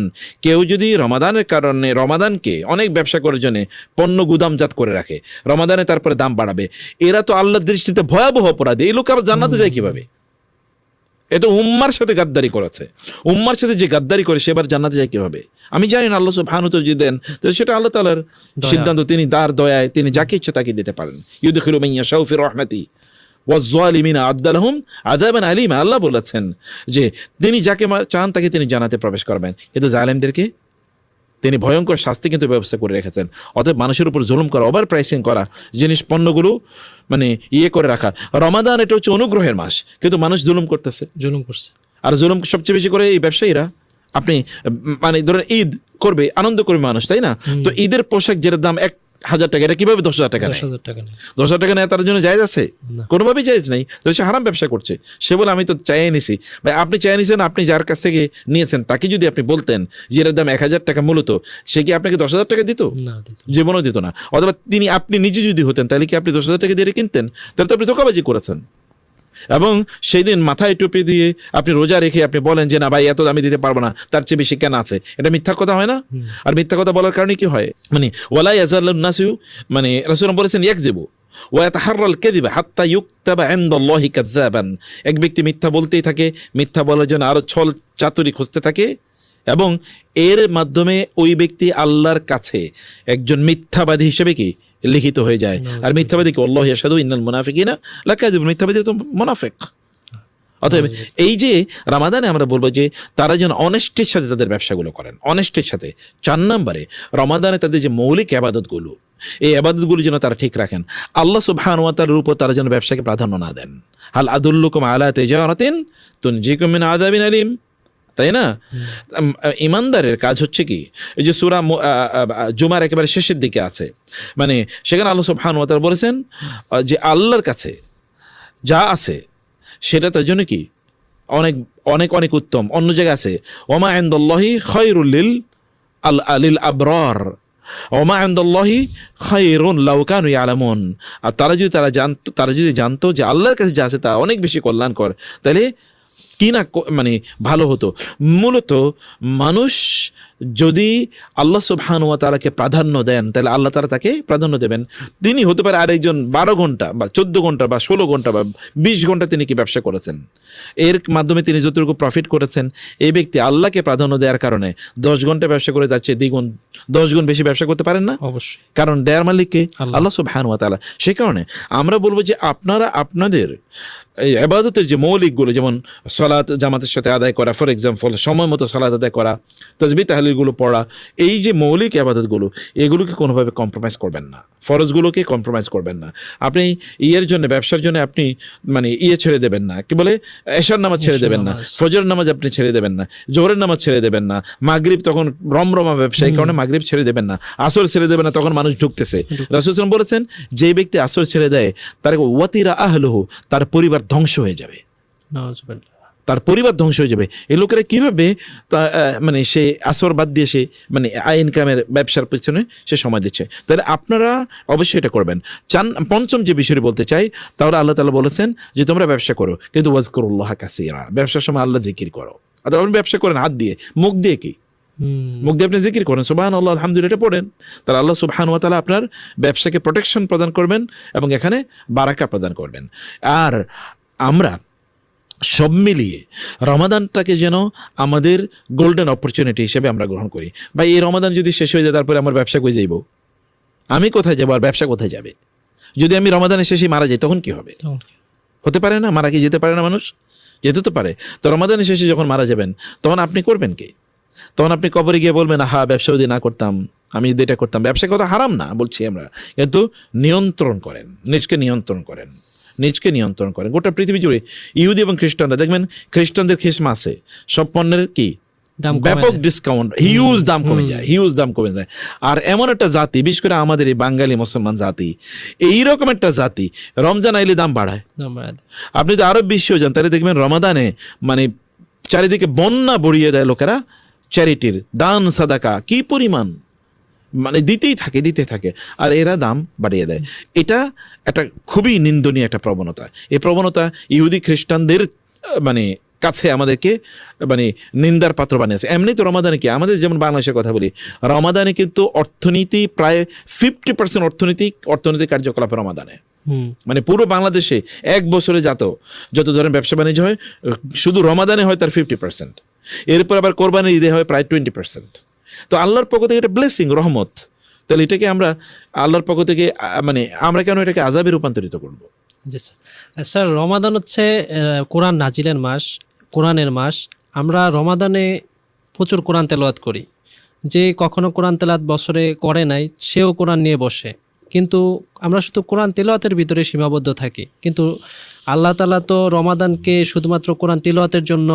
কেউ যদি রমাদানের কারণে রমাদানকে অনেক ব্যবসা করার জন্য পণ্য গুদামজাত করে রাখে, রমাদানে তারপরে দাম বাড়াবে, এরা তো আল্লাহর দৃষ্টিতে ভয়াবহ অপরাধী। এই লোক আবার জান্নাতে যায় কিভাবে? এ তো উম্মার সাথে গাদ্দারি করেছে। উম্মার সাথে যে গাদ্দারি করে সে এবার জান্নাতে যায় কিভাবে? আমি জানি না, আল্লাহ সুবহানাহু ওয়া তাআলা যদি দেন তো সেটা আল্লাহ তাআলার সিদ্ধান্ত, তিনি তার দয়ায় তিনি যাকে ইচ্ছা তাকে দিতে পারেন। ইউদখিলু মান ইয়াশাউ ফি রাহমাতি ওয়াজ-যালিমিনা আ'আদ্দা লাহুম আযাবান আলীমা। আল্লাহ বলেছেন যে তিনি যাকে চান তাকে তিনি জান্নাতে প্রবেশ করবেন, কিন্তু জালেমদেরকে তিনি ভয়ঙ্কর শাস্তি কিন্তু ব্যবস্থা করে রেখেছেন। অতএব মানুষের উপর জুলুম করা, ওভার প্রাইসিং করা, জিনিস পণ্যগুলো মানে করে রাখা। রমাদান এটা হচ্ছে অনুগ্রহের মাস, কিন্তু মানুষ জুলুম করতেছে, জুলুম করছে। আর জুলুম সবচেয়ে বেশি করে এই ব্যবসায়ীরা। আপনি মানে ধরেন ঈদ করবে, আনন্দ করবে মানুষ, তাই না? তো ঈদের পোশাক যেটার দাম 1,000 টাকা, এটা কিভাবে 10,000 টাকা নেয়? 10,000 টাকা নেয় তার জন্য জায়েজ আছে? কোনোভাবেই জায়েজ নেই। তো সে হারাম ব্যবসা করছে। সে বলে আমি তো চাইয়ে নিছি। ভাই আপনি চাইয়ে নিছেন, আপনি যার কাছ থেকে নিয়েছেন তাকে যদি আপনি বলতেন যে এর দাম 1,000 টাকা মূলত, সে কি আপনাকে 10,000 টাকা দিত? জীবনও দিত না। অথবা আপনি নিজে যদি হতেন তাহলে কি আপনি 10,000 টাকা দিয়ে কিনতেন? তাহলে তো আপনি ধোঁকাবাজি করেছেন। এবং সেই দিন মাথায় টুপি দিয়ে আপনি রোজা রেখে আপনি বলেন যে না ভাই এত দামি দিতে পারবো না, তার চেয়ে বেশি কেন আছে? এটা মিথ্যা কথা হয় না? আর মিথ্যা কথা বলার কারণে কি হয়? মানে ওয়ালা ইয়াজালুন নাসু, মানে রাসূল বলেছেন ইয়াকযিবু ওয়া ইয়াতাহাররাল কাযিবা হাত্তা ইউকতাবা ইনদাল্লাহি কাযযাবান। এক ব্যক্তি মিথ্যা বলতেই থাকে, মিথ্যা বলার জন্য আরো ছল চাতুরি খুঁজতে থাকে, এবং এর মাধ্যমে ওই ব্যক্তি আল্লাহর কাছে একজন মিথ্যাবাদী হিসেবে কি লিখিত হয়ে যায়। আর মিথ্যাবাদী কি? আল্লাহু ইয়াশহাদু ইন্নাল মুনাফিকিনা লাকাযিবুন, মিথ্যাবাদী তো মুনাফিক। অতএব এই যে রমাদানে আমরা বলবো যে তারা যেন অনেস্টির সাথে তাদের ব্যবসাগুলো করেন, অনেস্টির সাথে। 4 নম্বরে রমাদানে তাদের যে মৌলিক ইবাদতগুলো, এই ইবাদতগুলো যেন তারা ঠিক রাখেন। আল্লাহ সুবহানাহু ওয়া তাআলার উপর তারা যেন ব্যবসাকে প্রাধান্য না দেন। হাল আদুল্লুকুম আলা তিজারাতিন তুনজিকুম মিন আযাবিন আলীম, তাই না? ইমানদারের কাজ হচ্ছে কি? এই যে সূরা জুমার একেবারে শেষের দিকে আছে, মানে সেখানে আল্লাহ সুবহানাহু ওয়া তাআলা বলেছেন যে আল্লাহর কাছে যা আছে সেটা তার জন্য কি অনেক অনেক অনেক উত্তম। অন্য জায়গায় আছে ওমা ইনদাল্লাহি খায়রুল লিল আবরার, ওমা ইনদাল্লাহি খায়রুন লাউ কানু ইয়ালামুন। আর তারা যদি জানতো যে আল্লাহর কাছে যা আছে তা অনেক বেশি কল্যাণকর, তাহলে কি না মানে ভালো হতো। মূলত মানুষ যদি আল্লাহ সুবহানাহু ওয়া তাআলাকে প্রাধান্য দেন তাহলে আল্লাহ তাআলা তাকে প্রাধান্য দেবেন। তিনি হতে পারে আরেকজন 12 ঘন্টা বা 14 ঘন্টা বা 16 ঘন্টা বা 20 ঘন্টা তিনি কি ব্যবসা করেছেন, এর মাধ্যমে তিনি যতটুকু প্রফিট করেছেন, এই ব্যক্তি আল্লাহকে প্রাধান্য দেওয়ার কারণে 10 ঘন্টা ব্যবসা করে যাচ্ছে দ্বিগুণ 10 গুণ বেশি ব্যবসা করতে পারেন না? অবশ্যই, কারণ দেয়ার মালিককে আল্লাহ সুবহানাহু ওয়া তাআলা। সেই কারণে আমরা বলবো যে আপনারা আপনাদের এই ইবাদতের যে মৌলিকগুলো, যেমন সালাত জামাতের সাথে আদায় করা, ফর এক্সাম্পল সময় মতো সালাত আদায় করা, তাসবিহ তাহলিলগুলো পড়া, এই যে মৌলিক ইবাদতগুলো, এগুলোকে কোনোভাবে কম্প্রোমাইজ করবেন না, ফরজগুলোকে কম্প্রোমাইজ করবেন না। আপনি ইয়ের জন্য, ব্যবসার জন্য আপনি মানে ছেড়ে দেবেন না, কি বলে, এশার নামাজ ছেড়ে দেবেন না, ফজরের নামাজ আপনি ছেড়ে দেবেন না, জোহরের নামাজ ছেড়ে দেবেন না, মাগরিব তখন রমরমা ব্যবসা, এই কারণে মাগরিব ছেড়ে দেবেন না, আসর ছেড়ে দেবেন না, তখন মানুষ ঢুকতেছে। রাসূল সাল্লাল্লাহু আলাইহি ওয়াসাল্লাম বলেছেন যে ব্যক্তি আসর ছেড়ে দেয় তার ওয়াতিরা আহলুহু, তার পরিবার ধ্বংস হয়ে যাবে, নাউজুবিল্লাহ, তার পরিবার ধ্বংস হয়ে যাবে। এই লোকেরা কিভাবে মানে সে আসর বাদ দিয়ে সে মানে ইনকামের ব্যবসার পেছনে সে সময় দিচ্ছে। তাহলে আপনারা অবশ্যই এটা করবেন। পঞ্চম যে বিষয়টি বলতে চাই, তাহলে আল্লাহ তাআলা বলেছেন যে তোমরা ব্যবসা করো কিন্তু ওয়াজকুরুল্লাহ কাসীরা, ব্যবসার সময় আল্লাহ জিকির করো। অর্থাৎ আপনি ব্যবসা করেন হাত দিয়ে, মুখ দিয়ে কি, মুখ দিয়ে আপনি জিকির করেন, সুবহানাল্লাহ আলহামদুলিল্লাহ এটা পড়েন, তাহলে আল্লাহ সুবহানাহু ওয়া তাআলা আপনার ব্যবসাকে প্রোটেকশন প্রদান করবেন এবং এখানে বারাকা প্রদান করবেন। আর আমরা সব মিলিয়ে রমাদানটাকে যেন আমাদের গোল্ডেন অপরচুনিটি হিসেবে আমরা গ্রহণ করি। ভাই, এই রমাদান যদি শেষ হয়ে যায় তারপরে আমার ব্যবসা কই যাইব, আমি কোথায় যাবো, আর ব্যবসা কোথায় যাবে? যদি আমি রমাদানের শেষে মারা যাই তখন কি হবে? হতে পারে না, মারা কি যেতে পারে না মানুষ? যেতে তো পারে। তো রমাদানের শেষে যখন মারা যাবেন তখন আপনি করবেন কি? তখন আপনি কবরে গিয়ে বলবেন আহা ব্যবসা যদি না করতাম, আমি যদি এটা করতাম। ব্যবসা করা হারাম না বলছি আমরা, কিন্তু নিয়ন্ত্রণ করেন, নিজকে নিয়ন্ত্রণ করেন, নিজকে নিয়ন্ত্রণ করেন। গোটা পৃথিবী জুড়ে ইহুদি এবং খ্রিস্টানরা দেখবেন, খ্রিস্টানদের খ্রিসমাসে সব পণ্যের কি ব্যাপক ডিসকাউন্ট, হিউজ দাম কমে যায়, হিউজ দাম কমে যায়। আর এমন একটা জাতি, বিশেষ করে আমাদের এই বাঙালি মুসলমান জাতি, এইরকম একটা জাতি রমজান আইলে দাম বাড়ায়। আপনি যদি আরব বিশ্বেও যান তাহলে দেখবেন রমাদানে মানে চারিদিকে বন্যা বড়িয়ে দেয় লোকেরা, চ্যারিটির দান সাদাকা কি পরিমাণ, মানে দিতেই থাকে দিতে থাকে, আর এরা দাম বাড়িয়ে দেয়। এটা একটা খুবই নিন্দনীয় একটা প্রবণতা। এই প্রবণতা ইহুদি খ্রিস্টানদের মানে কাছে আমাদেরকে মানে নিন্দার পাত্র বানিয়েছে। এমনি তো রমাদানে কি, আমাদের যেমন বাংলাদেশের কথা বলি, রমাদানে কিন্তু অর্থনীতি প্রায় 50% অর্থনৈতিক কার্যকলাপ রমাদানে, মানে পুরো বাংলাদেশে এক বছরে যত ধরনের ব্যবসা বাণিজ্য হয় শুধু রমাদানে হয় তার 50%, এরপর আবার কোরবানির ঈদে হয় প্রায় 20%। তো আল্লাহর পক্ষ থেকে এটা ব্লেসিং, রহমত। তাহলে এটাকে আমরা আল্লাহর পক্ষ থেকে মানে আমরা কেন এটাকে আযাবে রূপান্তরিত করব? জি স্যার, রমাদান হচ্ছে কোরআন নাজিলের মাস, কোরআনের মাস। আমরা রমাদানে প্রচুর কোরআন তেলাওয়াত করি। যে কখনো কোরআন তেলাওয়াত বছরে করে নাই সেও কোরআন নিয়ে বসে, কিন্তু আমরা শুধু কোরআন তেলাওয়াতের ভিতরে সীমাবদ্ধ থাকি। কিন্তু আল্লাহ তাআলা তো রমাদানকে শুধুমাত্র কোরআন তেলাওয়াতের জন্য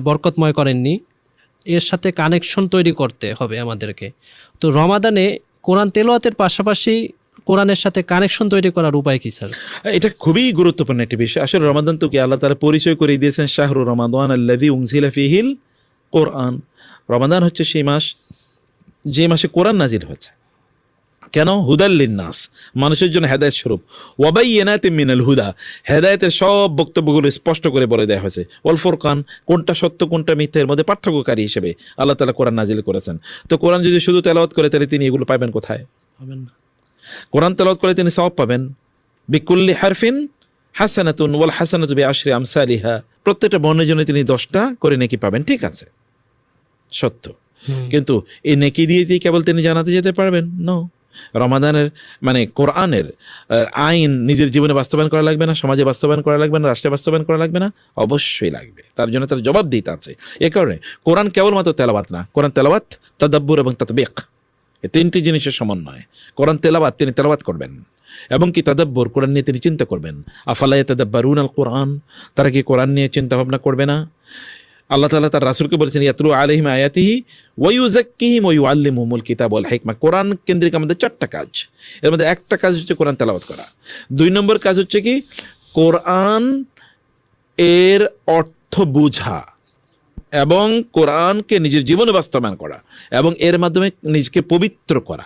বরকতময় করেননি, এর সাথে কানেকশন তৈরি করতে হবে আমাদেরকে। তো রমাদানে কোরআন তেলাওয়াতের পাশাপাশি কোরআনের সাথে কানেকশন তৈরি করার উপায় কি স্যার? এটা খুবই গুরুত্বপূর্ণ একটি বিষয়। আসলে রমাদান তো কি আল্লাহ তাআলা পরিচয় করে দিয়েছেন, শাহরু রমাদান আল্লাযী উনজিলা ফীহিল কোরআন। রমাদান হচ্ছে সেই মাস যে মাসে কোরআন নাজিল হয়েছে। কেন? হুদাল লিন্নাস, মানুষের জন্য হেদায়েত স্বরূপ। ওয়াবাইয়িনাতিম মিনাল হুদা, হেদায়েতের সব বক্তব্যগুলো স্পষ্ট করে বলে দেওয়া হয়েছে। ওয়াল ফুরকান, কোনটা সত্য কোনটা মিথ্যা এর মধ্যে পার্থক্যকারী হিসেবে আল্লাহ তাআলা কোরআন নাজিল করেছেন। তো কোরআন যদি শুধু তেলাওয়াত করে তাহলে তিনি এগুলো পাবেন কোথায়? পাবেন না। কোরআন তেলাওয়াত করে তিনি সওয়াব পাবেন। বিকুল্লি হারফিন হাসানাতুন ওয়াল হাসানাতু বিআশরি আমসালিহা, প্রত্যেকটা বর্ণের জন্য তিনি 10টা করে নেকি পাবেন। ঠিক আছে, সত্য, কিন্তু এই নেকি দিয়ে কেবল তিনি জানাতে যেতে পারবেন? নো। রমাদানের মানে কোরআনের আইন নিজের জীবনে বাস্তবায়ন করা লাগবে না, সমাজে বাস্তবায়ন করা লাগবে না, রাষ্ট্রে বাস্তবায়ন করা লাগবে না? অবশ্যই লাগবে। তার জন্য তার জবাব দিতে আছে। এ কারণে কোরআন কেবলমাত্র তেলাওয়াত না, কোরআন তেলাওয়াত, তাদাব্বুর এবং তাতবিক, এই তিনটি জিনিসের সমন্বয়। কোরআন তেলাওয়াত, তিনি তেলাওয়াত করবেন, এবং কি তাদাব্বুর, কোরআন নিয়ে তিনি চিন্তা করবেন। আফালা ইয়াতাদাব্বারুনা আল কোরআন, তারা কি কোরআন নিয়ে চিন্তা ভাবনা করবে না? আল্লাহ তাআলা তার রাসূলকে বলেছেন ইয়াতলু আলাইহিম আয়াতিহি ওয়া ইউযাক্কিহিম ওয়া ইউআল্লিমুহুমুল কিতাব ওয়াল হিকমা। কোরআন কেন্দ্রিক আমাদের 4টা কাজ, এর মধ্যে একটা কাজ হচ্ছে কোরআন তেলাওয়াত করা। 2 নম্বর কাজ হচ্ছে কি কোরআন এর অর্থ বোঝা এবং কোরআনকে নিজের জীবনে বাস্তবায়ন করা এবং এর মাধ্যমে নিজকে পবিত্র করা,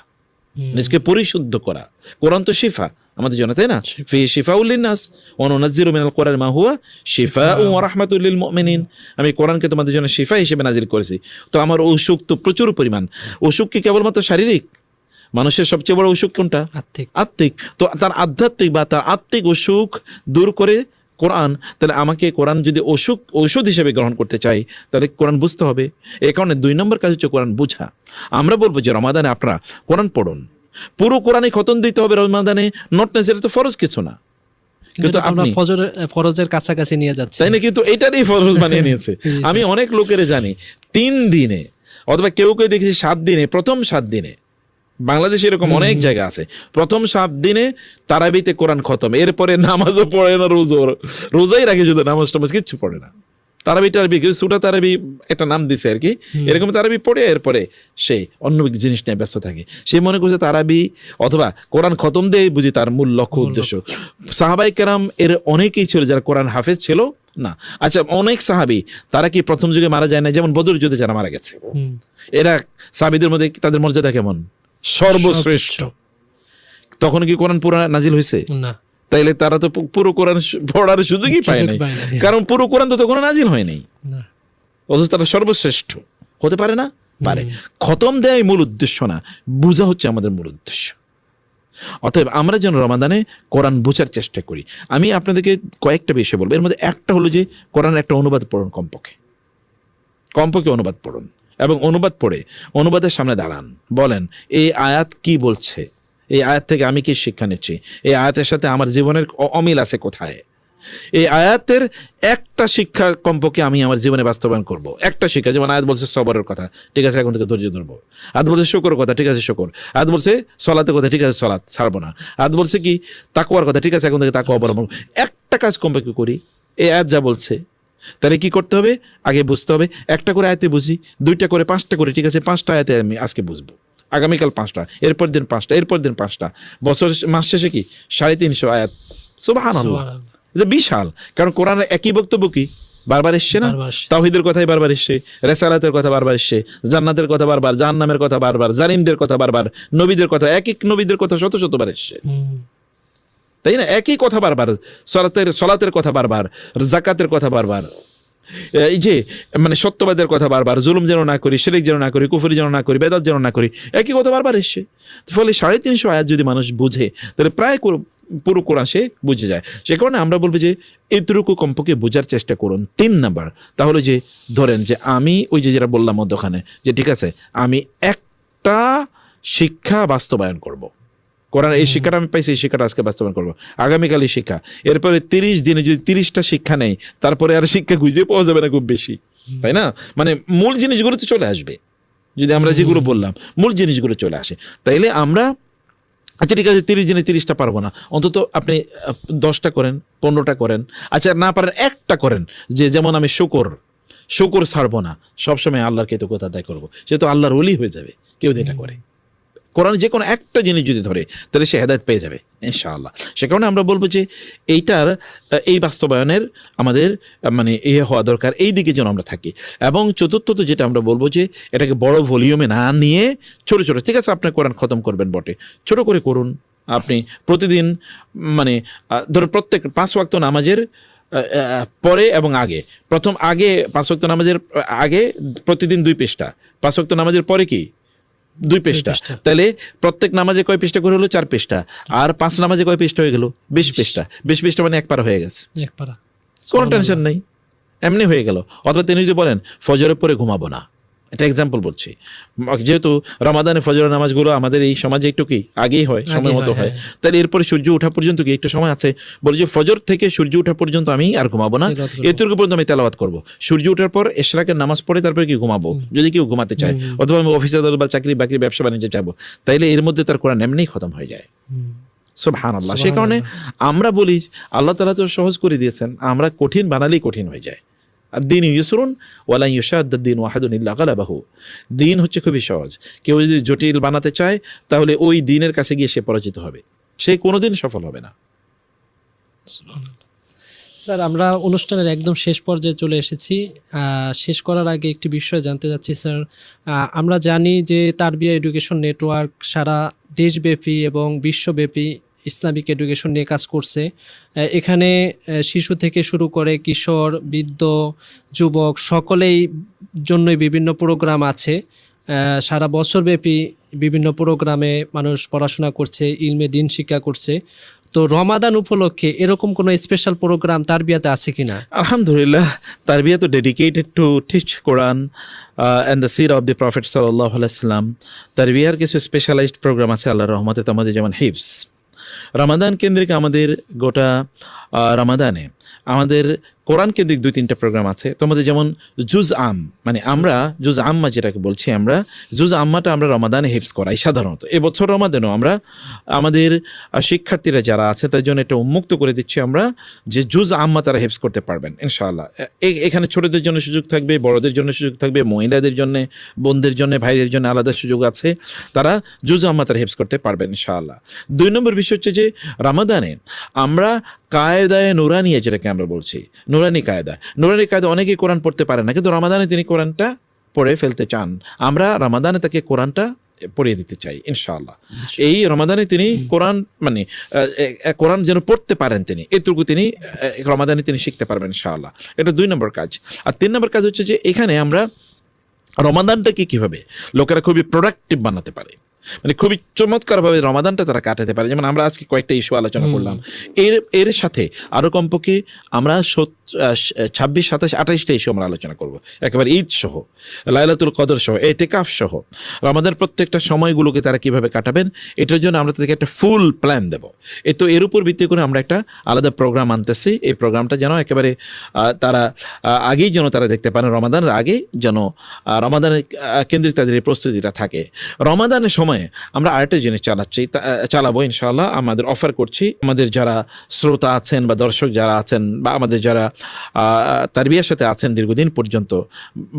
নিজকে পরিশুদ্ধ করা। কোরআন তো শিফা, আমাদের জন্য, তাই না? ফি শিফাউল লিন্নাস ওয়া নুনাজ্জিলু মিনাল কুরআনি মা হুয়া শিফাউন ওয়া রাহমাতুল লিল মুমিনিন। আমি কোরআনকে তোমাদের জন্য শিফা হিসেবে নাজিল করেছি। তো আমার অসুখ তো প্রচুর পরিমাণ। অসুখ কি কেবলমাত্র শারীরিক? মানুষের সবচেয়ে বড় অসুখ কোনটা? আত্মিক। তো তার আধ্যাত্মিক বা তার আত্মিক অসুখ দূর করে কোরআন। তাহলে আমাকে কোরআন যদি ঔষধ হিসেবে গ্রহণ করতে চাই, তাহলে কোরআন বুঝতে হবে। এই কারণে 2 নম্বর কাজ হচ্ছে কোরআন বোঝা। আমরা বলবো যে রমাদানে আপনারা কোরআন পড়ুন, পুরো কোরআনে খতম দিতে হবে রমাদানে, নট নেসেসারি তো ফরজ কিছু না, কিন্তু আমরা ফরজের কাছাকাছি নিয়ে যাচ্ছি, তাই না? কিন্তু এটারই ফরজ বানিয়ে নিয়েছে। আমি অনেক লোকের জানি 3 দিনে অথবা কেউ দেখেছি 7 দিনে, প্রথম 7 দিনে, বাংলাদেশে এরকম অনেক জায়গা আছে, প্রথম 7 দিনে তারাবিতে কোরআন খতম, এরপরে নামাজও পড়ে না, রোজাই রাখে, শুধু নামাজ টামাজ কিচ্ছু পড়ে না। তারাবি সুটা তারাবি একটা নাম দিছে আর কি, এরকম তারাবি পড়ে এরপরে সে অন্য জিনিস নিয়ে ব্যস্ত থাকে। সে মনে করছে তারাবি অথবা কোরআন খতম দিয়ে বুঝি তার মূল লক্ষ্য উদ্দেশ্য। সাহাবাই কেরাম এর অনেকেই ছিল যারা কোরআন হাফেজ ছিল না। আচ্ছা, অনেক সাহাবি তারা কি প্রথম যুগে মারা যায় না? যেমন বদর যুদ্ধে যারা মারা গেছে, এরা সাহাবীদের মধ্যে তাদের মর্যাদা কেমন? সর্বশ্রেষ্ঠ। তখন কি কোরআন পুরো নাজিল হয়েছে? না। তাইলে তারা তো পুরো কোরআন পড়ার সুযোগই পায় নাই, কারণ পুরো কোরআন তো তখন নাজিল হয় নাই। অথচ তারা সর্বশ্রেষ্ঠ হতে পারে না? পারে। খতম দেয় মূল উদ্দেশ্য না, বোঝা হচ্ছে আমাদের মূল উদ্দেশ্য। অতএব আমরা যেন রমাদানে কোরআন বোঝার চেষ্টা করি। আমি আপনাদেরকে কয়েকটা বিষয় বলবো। এর মধ্যে একটা হলো যে কোরআন একটা অনুবাদ পড়ুন, কমপক্ষে অনুবাদ পড়ুন, এবং অনুবাদ পড়ে অনুবাদের সামনে দাঁড়ান, বলেন এই আয়াত কি বলছে, এই আয়াত থেকে আমি কি শিক্ষা নিচ্ছি, এই আয়াতের সাথে আমার জীবনের অমিল আছে কোথায়, এই আয়াতের একটা শিক্ষা কমপক্ষে আমি আমার জীবনে বাস্তবায়ন করব। একটা শিক্ষা, যেমন আয়াত বলছে সবরের কথা, ঠিক আছে এখন থেকে ধৈর্য ধরবো। আয়াত বলছে শুকরের কথা, ঠিক আছে শুকর। আয়াত বলছে সলাতের কথা, ঠিক আছে সলাত ছাড়বো না। আয়াত বলছে কি তাকওয়ার কথা, ঠিক আছে এখন থেকে তাকওয়া অবলম্বন। একটা কাজ কমপক্ষে করি, এই আয়াত যা বলছে, তাহলে কি করতে হবে? আগে বুঝতে হবে। একটা করে আয়াতে বুঝি, 2টা করে 5টা করে, ঠিক আছে 5টা আয়াতে আমি আজকে বুঝবো, আগামীকাল 5টা, এরপর দিন 5টা, এরপর দিন 5টা, বছর মাস শেষে কি 350 আয়াত। সুবহানাল্লাহ, এটা বিশাল। কারণ কোরআনের একই বক্তব্য কি বারবার এসছে না? তাওহীদের কথাই বারবার এসছে, রিসালাতের কথা বারবার এসছে, জান্নাতের কথা বারবার, জাহান্নামের কথা বারবার, জালিমদের কথা বারবার, নবীদের কথা, এক নবীদের কথা শত এসছে, তাই না? একই কথা বারবার, সলাতের কথা বারবার, যাকাতের কথা বারবার, এই যে মানে সত্যবাদের কথা বারবার, জুলুম যেন না করি, শিরক যেন না করি, কুফরি যেন না করি, বেদাত যেন না করি, একই কথা বারবার এসছে। ফলে 350 আয়াত যদি মানুষ বুঝে, তাহলে প্রায় পুরো কোরআন সে বুঝে যায়। সে কারণে আমরা বলবো যে এতটুকু কমপক্ষে বোঝার চেষ্টা করুন। 3 নাম্বার, তাহলে যে ধরেন যে আমি ওই যে যেটা বললাম মধ্যখানে, যে ঠিক আছে আমি একটা শিক্ষা বাস্তবায়ন করব, কোরআন এই শিক্ষাটা আমি পাইছি, এই শিক্ষাটা আজকে বাস্তবায়ন করবো, আগামীকাল এই শিক্ষা। এরপরে 30 দিনে যদি 30টা শিক্ষা নেই, তারপরে আর শিক্ষা খুঁজে পাওয়া যাবে না খুব বেশি, তাই না? মানে মূল জিনিসগুলো তো চলে আসবে, যদি আমরা যেগুলো বললাম মূল জিনিসগুলো চলে আসে। তাইলে আমরা আচ্ছা ঠিক আছে 30 দিনে 30টা পারবো না, অন্তত আপনি 10টা করেন, 15টা করেন। আচ্ছা না পারেন একটা করেন, যে যেমন আমি শুকর ছাড়বো না, সবসময় আল্লাহর কৃতজ্ঞতা আদায় করবো, সে তো আল্লাহর ওলি হয়ে যাবে কেউ যেটা করে। কোরআন যে কোনো একটা জিনিস যদি ধরে, তাহলে সে হেদায়েত পেয়ে যাবে ইনশাআল্লাহ। সে কারণে আমরা বলবো যে এই বাস্তবায়নের আমাদের মানে হওয়া দরকার, এই দিকে যেন আমরা থাকি। এবং চতুর্থত যেটা আমরা বলবো যে এটাকে বড় ভলিউমে না নিয়ে ছোট ঠিক আছে আপনি কোরআন খতম করবেন বটে, ছোট করে করুন। আপনি প্রতিদিন মানে ধরুন প্রত্যেক 5 ওয়াক্ত নামাজের পরে এবং আগে, 5 ওয়াক্ত নামাজের আগে প্রতিদিন 2 পৃষ্ঠা, 5 ওয়াক্ত নামাজের পরে কি 2 পৃষ্ঠা, তাহলে প্রত্যেক নামাজে কয় পৃষ্ঠা করে হলো? 4 পৃষ্ঠা। আর 5 নামাজে কয় পৃষ্ঠা হয়ে গেল? 20 পৃষ্ঠা। 20 পৃষ্ঠা মানে 1 পারা হয়ে গেছে, কোনো টেনশন নেই, এমনি হয়ে গেল। অথবা তিনি যদি বলেন ফজরের পরে ঘুমাবো না, এটা এক্সাম্পল বলছি, যেহেতু রমাদানে ফজরের নামাজগুলো আমাদের এই সমাজে একটু কি আগেই হয়, সময় মতো হয়, তাহলে এরপরে সূর্য ওঠা পর্যন্ত কি একটু সময় আছে, বলে যে ফজর থেকে সূর্য ওঠা পর্যন্ত আমি আর ঘুমাবো না, এতটুকু পর্যন্ত আমি তেলাওয়াত করবো। সূর্য ওঠার পর ইশরাকের নামাজ পড়ে তারপরে কি ঘুমাবো, যদি কেউ ঘুমাতে চায়, অথবা আমি অফিসে বা চাকরি বাকরি ব্যবসা বাণিজ্যে যাবো, তাইলে এর মধ্যে তার কোরআন এমনিই খতম হয়ে যায়। সুবহানাল্লাহ। সে কারণে আমরা বলি আল্লাহ তাআলা তো সহজ করে দিয়েছেন, আমরা কঠিন বানালেই কঠিন হয়ে যায়। দ্বীন ইউসরুন ওয়ালা ইউশাদ্দাদ-দ্বীন ওয়াহাদুন ইল্লা গালাবাহু। দ্বীন হচ্ছে খুবই সহজ, কেউ যদি জটিল বানাতে চায় তাহলে ওই দ্বীনের কাছে গিয়ে সে পরাজিত হবে, সে কোনোদিন সফল হবে না। স্যার আমরা অনুষ্ঠানের একদম শেষ পর্যায়ে চলে এসেছি। শেষ করার আগে একটি বিষয় জানতে চাচ্ছি স্যার, আমরা জানি যে তারবিয়া এডুকেশন নেটওয়ার্ক সারা দেশব্যাপী এবং বিশ্বব্যাপী ইসলামিক এডুকেশন নিয়ে কাজ করছে। এখানে শিশু থেকে শুরু করে কিশোর, বৃদ্ধ, যুবক সকলেই জন্যই বিভিন্ন প্রোগ্রাম আছে। সারা বছরব্যাপী বিভিন্ন প্রোগ্রামে মানুষ পড়াশোনা করছে, ইলমে দিন শিক্ষা করছে। তো রমাদান উপলক্ষে এরকম কোনো স্পেশাল প্রোগ্রাম তারবিয়াতে আছে কিনা? Alhamdulillah, Tarbiyah to dedicated to teach Quran and the seerah of the Prophet sallallahu alaihi wasallam. Tarbiyah কিছু স্পেশালাইজড প্রোগ্রাম আছে আল্লাহর রহমতে, আমাদের যেমন হিফজ। রমাদান কেন্দ্রিক আমাদের গোটা রমাদানে আমাদের কোরআন কেন্দ্রিক 2-3টা প্রোগ্রাম আছে। তোমাদের যেমন জুজ আম, মানে আমরা জুজ আম্মা যেটাকে বলছি, আমরা জুজ আম্মাটা আমরা রমাদানে হিফজ করাই সাধারণত। এবছর রমাদানেও আমরা আমাদের শিক্ষার্থীরা যারা আছে তার জন্য এটা উন্মুক্ত করে দিচ্ছি আমরা, যে জুজ আম্মা তারা হিফজ করতে পারবেন ইনশাআল্লাহ। এখানে ছোটদের জন্য সুযোগ থাকবে, বড়দের জন্য সুযোগ থাকবে, মহিলাদের জন্য, বোনদের জন্য, ভাইদের জন্য আলাদা সুযোগ আছে। তারা জুজ আম্মা তারা হিফজ করতে পারবেন ইনশাআল্লাহ। 2 নম্বর বিষয় হচ্ছে যে রমাদানে আমরা কায়দায় নুরানিয়া, যেটাকে আমরা বলছি নুরানি কায়দা অনেকেই কোরআন পড়তে পারে না, কিন্তু রমাদানে তিনি কোরআনটা পড়ে ফেলতে চান। আমরা রমাদানে তাকে কোরআনটা পড়িয়ে দিতে চাই ইনশাআল্লাহ। এই রমাদানে তিনি কোরআন মানে কোরআন যেন পড়তে পারেন, তিনি এটুকু তিনি রমাদানে তিনি শিখতে পারবেন ইনশাআল্লাহ। এটা 2 নম্বর কাজ। আর 3 নম্বর কাজ হচ্ছে যে এখানে আমরা রমাদানটাকে কীভাবে লোকেরা খুবই প্রোডাক্টিভ বানাতে পারে, মানে খুবই চমৎকারভাবে রমাদানটা তারা কাটাতে পারে। যেমন আমরা আজকে কয়েকটা ইস্যু আলোচনা করলাম, এর সাথে আরও কমপক্ষে আমরা 26, 27, 28টা ইস্যু আমরা আলোচনা করব, একেবারে ঈদ সহ, লাইলাতুল কদর সহ, এতেকাফ সহ রমাদানের প্রত্যেকটা সময়গুলোকে তারা কীভাবে কাটাবেন, এটার জন্য আমরা তাদেরকে একটা ফুল প্ল্যান দেবো। এর উপর ভিত্তি করে আমরা একটা আলাদা প্রোগ্রাম আনতেছি। এই প্রোগ্রামটা যেন একেবারে তারা আগেই যেন তারা দেখতে পারেন, রমাদানের আগে যেন রমাদানের কেন্দ্রিক তাদের এই প্রস্তুতিটা থাকে। রমাদানের সময় আমরা আরেকটা জিনিস চালাবো ইনশাআল্লাহ, আমাদের অফার করছি। আমাদের যারা শ্রোতা আছেন বা দর্শক যারা আছেন বা আমাদের যারা তারবিয়ার সাথে আছেন দীর্ঘদিন পর্যন্ত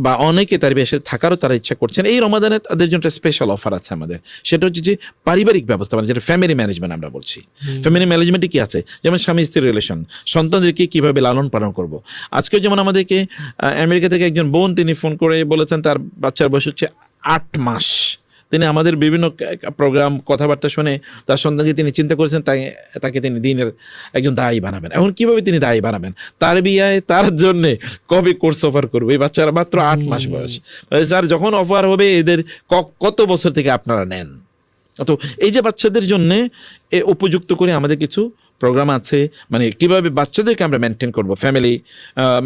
বা অনেকে তারবিয়ার সাথে থাকারও তারা ইচ্ছা করছেন, এই রমাদানে তাদের জন্য একটা স্পেশাল অফার আছে আমাদের। সেটা হচ্ছে যে পারিবারিক ব্যবস্থা, মানে যেটা ফ্যামিলি ম্যানেজমেন্ট আমরা বলছি। ফ্যামিলি ম্যানেজমেন্টে কি আছে, যেমন স্বামী স্ত্রীর রিলেশন, সন্তানদেরকে কীভাবে লালন পালন করব। আজকে যেমন আমাদেরকে আমেরিকা থেকে একজন বোন তিনি ফোন করে বলেছেন তার বাচ্চার বয়স হচ্ছে 8 মাস। তিনি আমাদের বিভিন্ন প্রোগ্রাম কথাবার্তা শুনে তার সন্তানকে তিনি চিন্তা করেছেন তাকে তিনি দিনের একজন দায়ী বানাবেন। এখন কীভাবে তিনি দায়ী বানাবেন, তার বিয়ায় তার জন্যে কবে কোর্স অফার করবে? এই বাচ্চারা মাত্র 8 মাস বয়স। স্যার যখন অফার হবে এদের কত বছর থেকে আপনারা নেন? তো এই যে বাচ্চাদের জন্যে উপযুক্ত করে আমাদের কিছু প্রোগ্রাম আছে, মানে কীভাবে বাচ্চাদেরকে আমরা মেনটেন করবো, ফ্যামিলি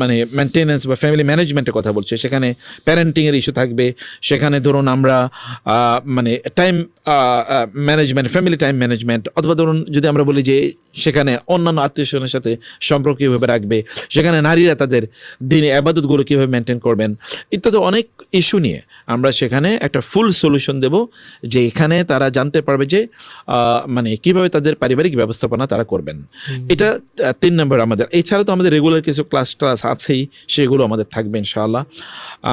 মানে মেনটেনেন্স বা ফ্যামিলি ম্যানেজমেন্টের কথা বলছে। সেখানে প্যারেন্টিংয়ের ইস্যু থাকবে, সেখানে ধরুন আমরা মানে time management, family time management, অথবা ধরুন যদি আমরা বলি যে সেখানে অন্যান্য আত্মীয়স্বজনের সাথে সম্পর্ক কীভাবে রাখবে, সেখানে নারীরা তাদের দিনে আবাদতগুলো কীভাবে মেনটেন করবেন, ইত্যাদি অনেক ইস্যু নিয়ে আমরা সেখানে একটা ফুল সলিউশন দেব, যে এখানে তারা জানতে পারবে যে মানে কীভাবে তাদের পারিবারিক ব্যবস্থাপনা তারা করবে। এটা 3 নম্বর আমাদের। এছাড়া তো আমাদের রেগুলার কিছু ক্লাস আছেই, সেগুলো আমাদের থাকবে ইনশাআল্লাহ।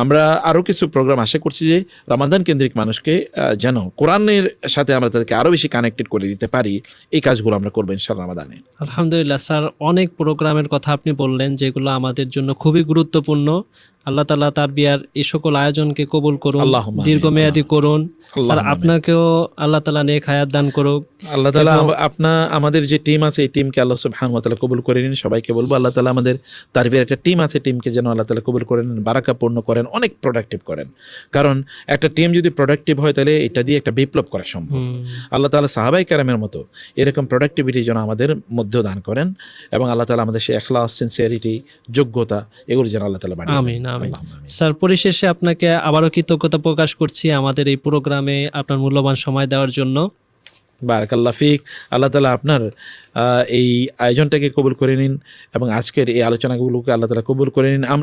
আমরা আরও কিছু প্রোগ্রাম আশা করছি যে রমাদান কেন্দ্রিক মানুষকে যেন কোরআনের সাথে আমরা তাদেরকে আরও বেশি কানেক্টেড করে দিতে পারি, এই কাজগুলো আমরা করবো ইনশাআল্লাহ রমাদানে। আলহামদুলিল্লাহ স্যার, অনেক প্রোগ্রামের কথা আপনি বললেন যেগুলো আমাদের জন্য খুবই গুরুত্বপূর্ণ। আল্লাহ তাআলা তারবিয়ার এই সকল আয়োজনকে কবুল করুন, দীর্ঘমেয়াদী করুন। স্যার আপনাকেও আল্লাহ তাআলা নেক হায়াত দান করুক। আল্লাহ তাআলা আমাদের যে টিম আছে এই টিমকে আল্লাহ সুবহানাহু ওয়া তাআলা কবুল করে নিন। সবাইকে বলবো আল্লাহ তাআলা আমাদের তারবিয়ার একটা টিম আছে, টিমকে যেন আল্লাহ তাআলা কবুল করে নিন, বারাকাপূর্ণ করেন, অনেক প্রোডাক্টিভ করেন। কারণ একটা টিম যদি প্রোডাক্টিভ হয় তাহলে এটা দিয়ে একটা বিপ্লব করা সম্ভব। আল্লাহ তাআলা সাহাবায়ে কেরামের মতো এরকম প্রোডাক্টিভিটি যেন আমাদের মধ্যেও দান করেন, এবং আল্লাহ তাআলা আমাদের সেই ইখলাস, সিনসিয়ারিটি, যোগ্যতা এগুলো যেন আল্লাহ তাআলা বাড়িয়ে দেন। আমিন আমিন। স্যার পরিশেষে আপনাকে আবারও কৃতজ্ঞতা প্রকাশ করছি আমাদের এই প্রোগ্রামে আপনার মূল্যবান সময় দেওয়ার জন্য। বারাকাল্লাহ ফিক। আল্লাহ তাআলা আপনার এই আয়োজনটাকে কবুল করে নিন এবং আজকের এই আলোচনাগুলোকে আল্লাহ তাআলা কবুল করে নিন।